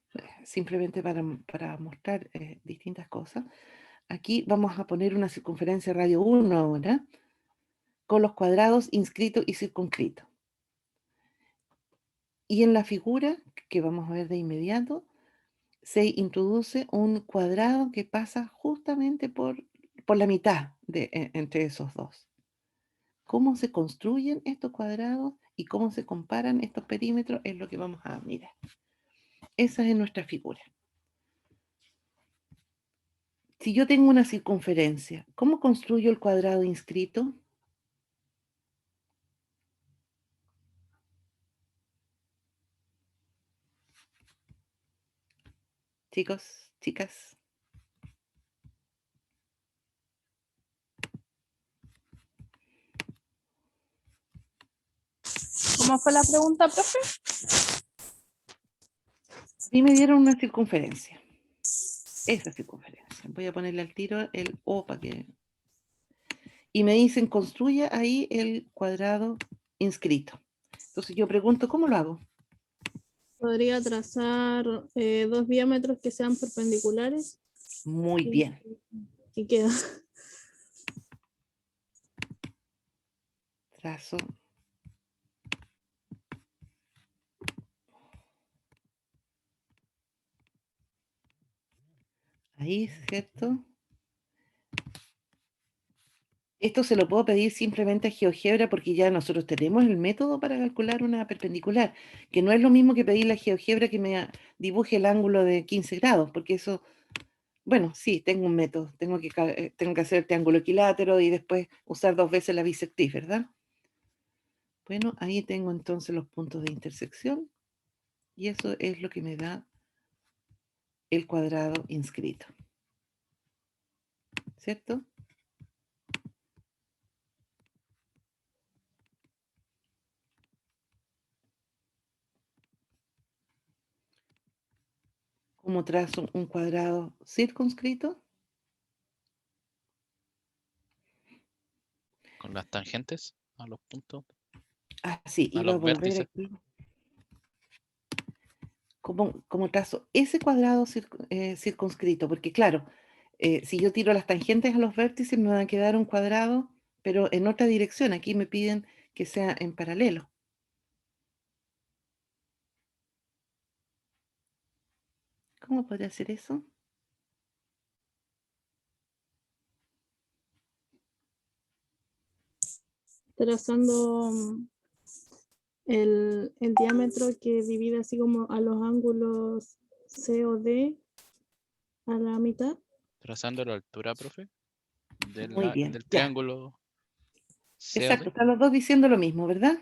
simplemente para mostrar distintas cosas, aquí vamos a poner una circunferencia radio 1 ahora, con los cuadrados inscritos y circunscritos. Y en la figura, que vamos a ver de inmediato, se introduce un cuadrado que pasa justamente por la mitad entre esos dos. ¿Cómo se construyen estos cuadrados y cómo se comparan estos perímetros? Es lo que vamos a mirar. Esa es nuestra figura. Si yo tengo una circunferencia, ¿cómo construyo el cuadrado inscrito? Chicos, chicas. ¿Cómo fue la pregunta, profe? A mí me dieron una circunferencia. Esa circunferencia. Voy a ponerle al tiro el O para que... Y me dicen, construya ahí el cuadrado inscrito. Entonces yo pregunto, ¿cómo lo hago? Podría trazar dos diámetros que sean perpendiculares Muy bien. y queda. Trazo. Ahí, ¿cierto? Esto se lo puedo pedir simplemente a GeoGebra porque ya nosotros tenemos el método para calcular una perpendicular, que no es lo mismo que pedirle a GeoGebra que me dibuje el ángulo de 15 grados, porque eso, bueno, sí, tengo un método, tengo que hacer el triángulo equilátero y después usar 2 veces la bisectriz, ¿verdad? Bueno, ahí tengo entonces los puntos de intersección y eso es lo que me da el cuadrado inscrito, ¿cierto? ¿Cómo trazo un cuadrado circunscrito? Con las tangentes a los puntos, Ah, sí, a iba a los volver vértices. aquí. ¿Cómo trazo ese cuadrado circunscrito? Porque claro, si yo tiro las tangentes a los vértices me va a quedar un cuadrado, pero en otra dirección. Aquí me piden que sea en paralelo. ¿Cómo podría hacer eso? Trazando el diámetro que divide así como a los ángulos C o D a la mitad. Trazando la altura, profe, Muy bien, del ya. triángulo Exacto, COD. están los dos diciendo lo mismo, ¿verdad?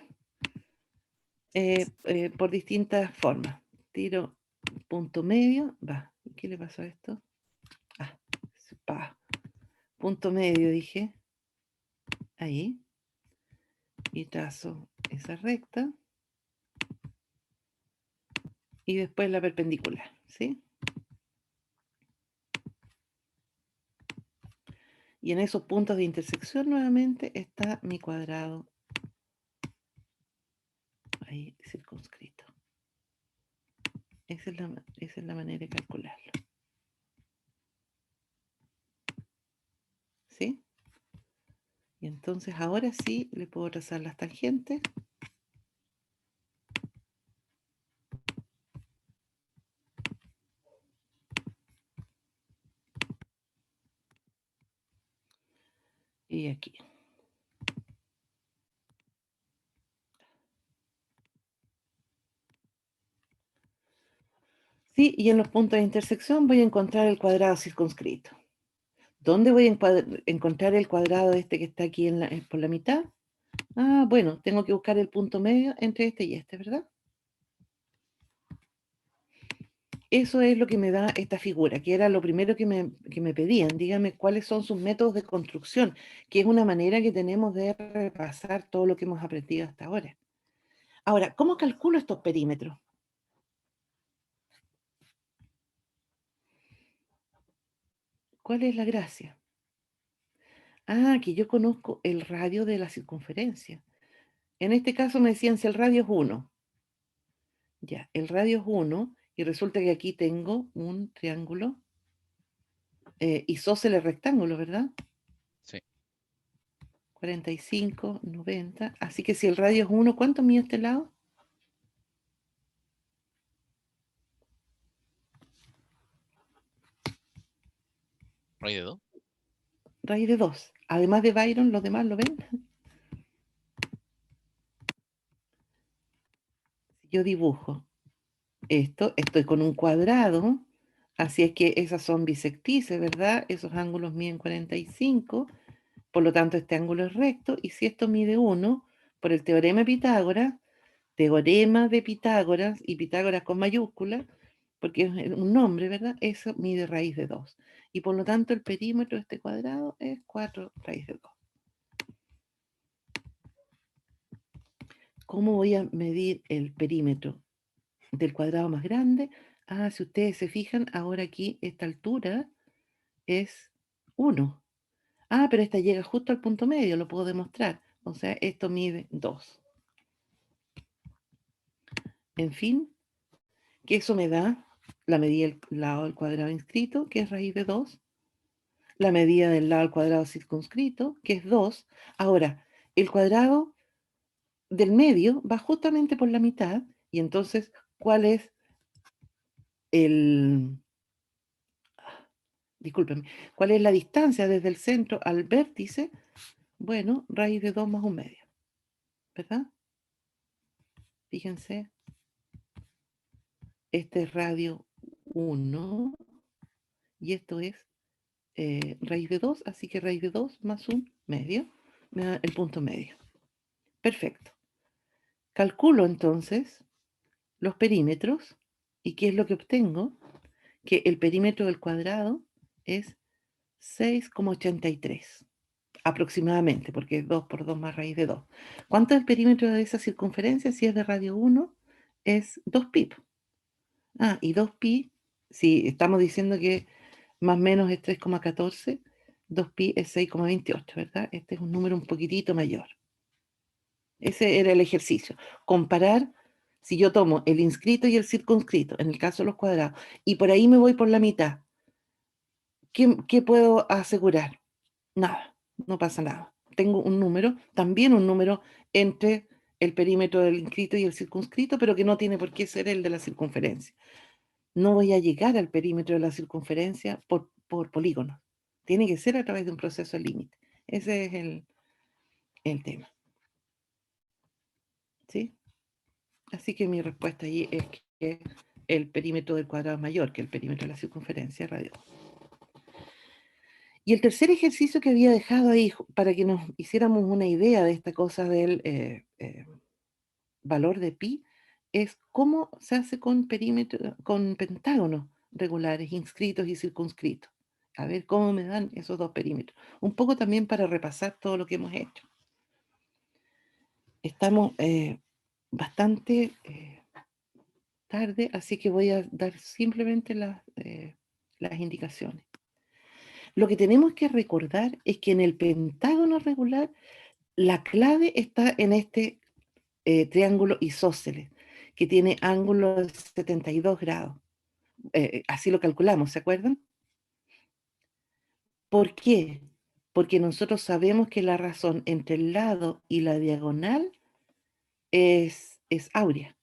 Por distintas formas. Tiro punto medio, va. ¿Y qué le pasó a esto? Ah, punto medio dije. Ahí. Y trazo esa recta. Y después la perpendicular, ¿sí? Y en esos puntos de intersección nuevamente está mi cuadrado ahí circunscrito. Esa es la manera de calcularlo. ¿Sí? Y entonces ahora sí le puedo trazar las tangentes. Y aquí. Sí, y en los puntos de intersección voy a encontrar el cuadrado circunscrito. ¿Dónde voy a encontrar el cuadrado este que está aquí por la mitad? Ah, bueno, tengo que buscar el punto medio entre este y este, ¿verdad? Eso es lo que me da esta figura, que era lo primero que me pedían. Dígame cuáles son sus métodos de construcción, que es una manera que tenemos de repasar todo lo que hemos aprendido hasta ahora. Ahora, ¿cómo calculo estos perímetros? ¿Cuál es la gracia? Ah, que yo conozco el radio de la circunferencia. En este caso me decían si el radio es 1. Ya, el radio es 1 y resulta que aquí tengo un triángulo isósceles rectángulo, ¿verdad? Sí. 45, 90. Así que si el radio es 1, ¿cuánto mide este lado? ¿Raíz de 2? Raíz de 2. Además de Byron, ¿los demás lo ven? Si yo dibujo esto, estoy con un cuadrado, así es que esas son bisectrices, ¿verdad? Esos ángulos miden 45, por lo tanto este ángulo es recto, y si esto mide 1, por el teorema de Pitágoras, y Pitágoras con mayúscula, porque es un nombre, ¿verdad? Eso mide raíz de 2. Y por lo tanto el perímetro de este cuadrado es 4 raíz de 2. ¿Cómo voy a medir el perímetro del cuadrado más grande? Ah, si ustedes se fijan, ahora aquí esta altura es 1. Ah, pero esta llega justo al punto medio, lo puedo demostrar. O sea, esto mide 2. En fin, que eso me da la medida del lado del cuadrado inscrito, que es raíz de 2, la medida del lado al cuadrado circunscrito, que es 2. Ahora, el cuadrado del medio va justamente por la mitad, y entonces, ¿cuál es el... Discúlpenme, ¿cuál es la distancia desde el centro al vértice? Bueno, raíz de 2 más 1/2, ¿verdad? Fíjense, este es radio 1 y esto es raíz de 2, así que raíz de 2 más 1/2 me da el punto medio. Perfecto. Calculo entonces los perímetros y ¿qué es lo que obtengo? Que el perímetro del cuadrado es 6,83 aproximadamente, porque es 2 por 2 más raíz de 2. ¿Cuánto es el perímetro de esa circunferencia? Si es de radio 1, es 2pi. Ah, y 2pi, si estamos diciendo que más o menos es 3,14, 2pi es 6,28, ¿verdad? Este es un número un poquitito mayor. Ese era el ejercicio. Comparar si yo tomo el inscrito y el circunscrito, en el caso de los cuadrados, y por ahí me voy por la mitad, ¿qué puedo asegurar? Nada, no pasa nada. Tengo un número, también un número entre el perímetro del inscrito y el circunscrito, pero que no tiene por qué ser el de la circunferencia. No voy a llegar al perímetro de la circunferencia por polígono. Tiene que ser a través de un proceso de límite. Ese es el tema. ¿Sí? Así que mi respuesta ahí es que el perímetro del cuadrado es mayor que el perímetro de la circunferencia radio. Y el tercer ejercicio que había dejado ahí para que nos hiciéramos una idea de esta cosa del valor de pi es cómo se hace con pentágonos regulares, inscritos y circunscritos. A ver cómo me dan esos dos perímetros. Un poco también para repasar todo lo que hemos hecho. Estamos bastante tarde, así que voy a dar simplemente las indicaciones. Lo que tenemos que recordar es que en el pentágono regular la clave está en este triángulo isósceles, que tiene ángulo de 72 grados. Así lo calculamos, ¿se acuerdan? ¿Por qué? Porque nosotros sabemos que la razón entre el lado y la diagonal es áurea.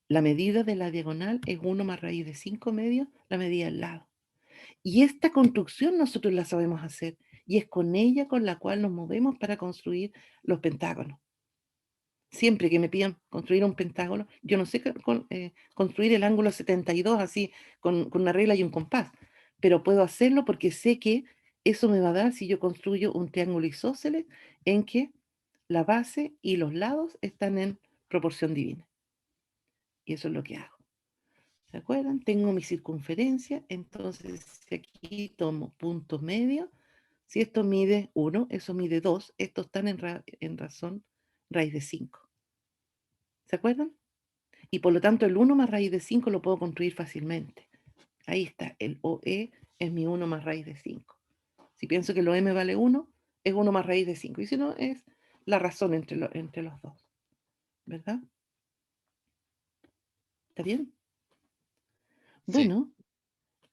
La medida de la diagonal es 1 más raíz de 5/2, la medida del lado. Y esta construcción nosotros la sabemos hacer, y es con ella con la cual nos movemos para construir los pentágonos. Siempre que me pidan construir un pentágono, yo no sé construir el ángulo 72 así, con una regla y un compás, pero puedo hacerlo porque sé que eso me va a dar si yo construyo un triángulo isósceles en que la base y los lados están en proporción divina. Y eso es lo que hago. ¿Se acuerdan? Tengo mi circunferencia, entonces si aquí tomo punto medio, si esto mide 1, eso mide 2, estos están en razón raíz de 5. ¿Se acuerdan? Y por lo tanto el 1 más raíz de 5 lo puedo construir fácilmente. Ahí está, el OE es mi 1 más raíz de 5. Si pienso que el OM vale 1, es 1 más raíz de 5. Y si no, es la razón entre los dos. ¿Verdad? ¿Está bien? Sí. Bueno,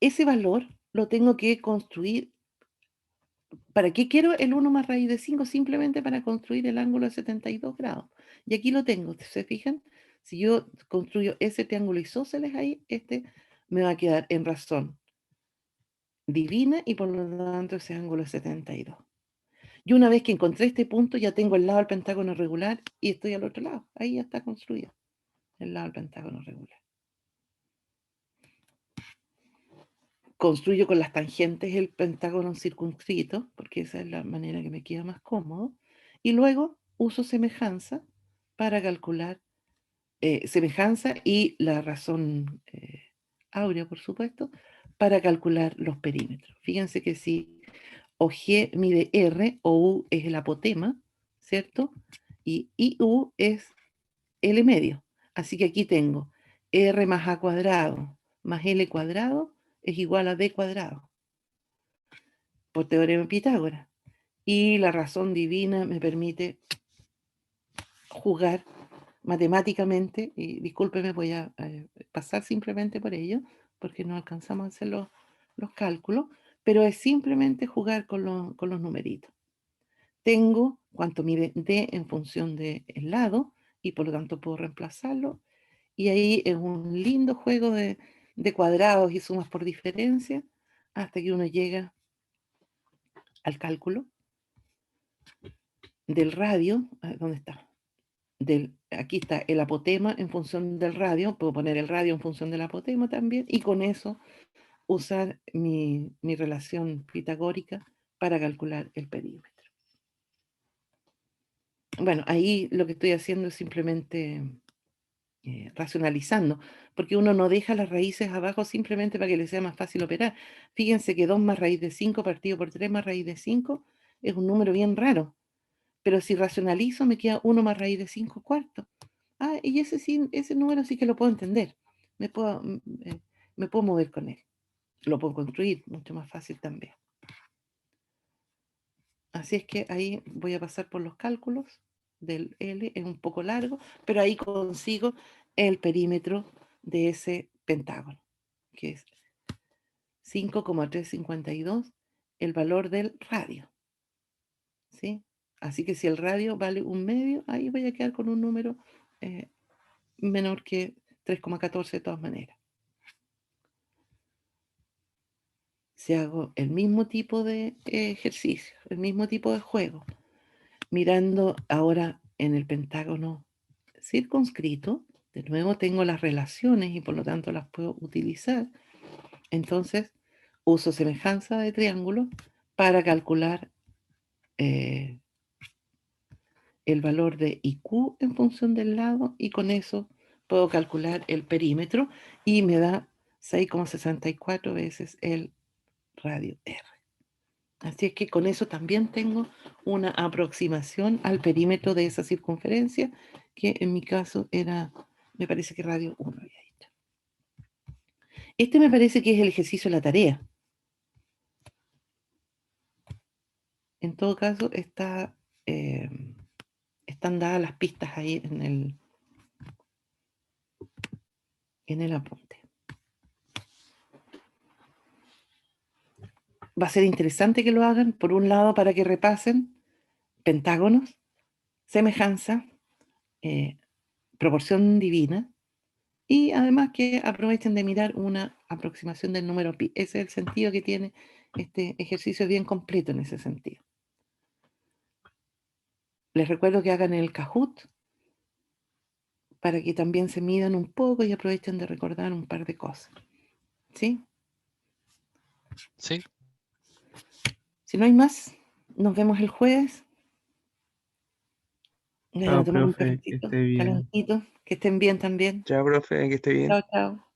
ese valor lo tengo que construir. ¿Para qué quiero el 1 más raíz de 5? Simplemente para construir el ángulo de 72 grados. Y aquí lo tengo, ¿se fijan? Si yo construyo ese triángulo isósceles ahí, este me va a quedar en razón divina y por lo tanto ese ángulo es 72. Y una vez que encontré este punto, ya tengo el lado del pentágono regular y estoy al otro lado. Ahí ya está construido el lado del pentágono regular. Construyo con las tangentes el pentágono circunscrito, porque esa es la manera que me queda más cómodo. Y luego uso semejanza para calcular semejanza y la razón áurea, por supuesto, para calcular los perímetros. Fíjense que si OG mide R, OU es el apotema, ¿cierto? Y IU es L medio. Así que aquí tengo R más A cuadrado más L cuadrado es igual a D cuadrado, por teorema de Pitágoras. Y la razón divina me permite jugar matemáticamente, y discúlpeme, voy a pasar simplemente por ello, porque no alcanzamos a hacer los cálculos, pero es simplemente jugar con los numeritos. Tengo cuánto mide D en función del lado, y por lo tanto puedo reemplazarlo, y ahí es un lindo juego de cuadrados y sumas por diferencia, hasta que uno llega al cálculo del radio. ¿Dónde está? Aquí está el apotema en función del radio, puedo poner el radio en función del apotema también, y con eso usar mi relación pitagórica para calcular el perímetro. Bueno, ahí lo que estoy haciendo es simplemente racionalizando, porque uno no deja las raíces abajo simplemente para que le sea más fácil operar. Fíjense que 2 más raíz de 5 partido por 3 más raíz de 5 es un número bien raro, pero si racionalizo me queda 1 más raíz de 5 cuartos. Ah, y ese número sí que lo puedo entender. Me puedo mover con él. Lo puedo construir mucho más fácil también. Así es que ahí voy a pasar por los cálculos del L, es un poco largo, pero ahí consigo el perímetro de ese pentágono, que es 5,352, el valor del radio. ¿Sí? Así que si el radio vale 1/2, ahí voy a quedar con un número menor que 3,14 de todas maneras. Si hago el mismo tipo de ejercicio, el mismo tipo de juego, mirando ahora en el pentágono circunscrito, de nuevo tengo las relaciones y por lo tanto las puedo utilizar. Entonces uso semejanza de triángulo para calcular el valor de IQ en función del lado, y con eso puedo calcular el perímetro y me da 6,64 veces el radio R. Así es que con eso también tengo una aproximación al perímetro de esa circunferencia, que en mi caso era, me parece que radio 1 había dicho. Este me parece que es el ejercicio de la tarea. En todo caso, están dadas las pistas ahí en el apunte. Va a ser interesante que lo hagan, por un lado, para que repasen pentágonos, semejanza, proporción divina, y además que aprovechen de mirar una aproximación del número pi. Ese es el sentido que tiene este ejercicio, bien completo en ese sentido. Les recuerdo que hagan el Kahoot para que también se midan un poco y aprovechen de recordar un par de cosas. ¿Sí? Sí. Si no hay más, nos vemos el jueves. Chao, Tomar un profe, que cafecito esté bien. calentito, que estén bien también. Chao, profe, que esté bien. Chao, chao.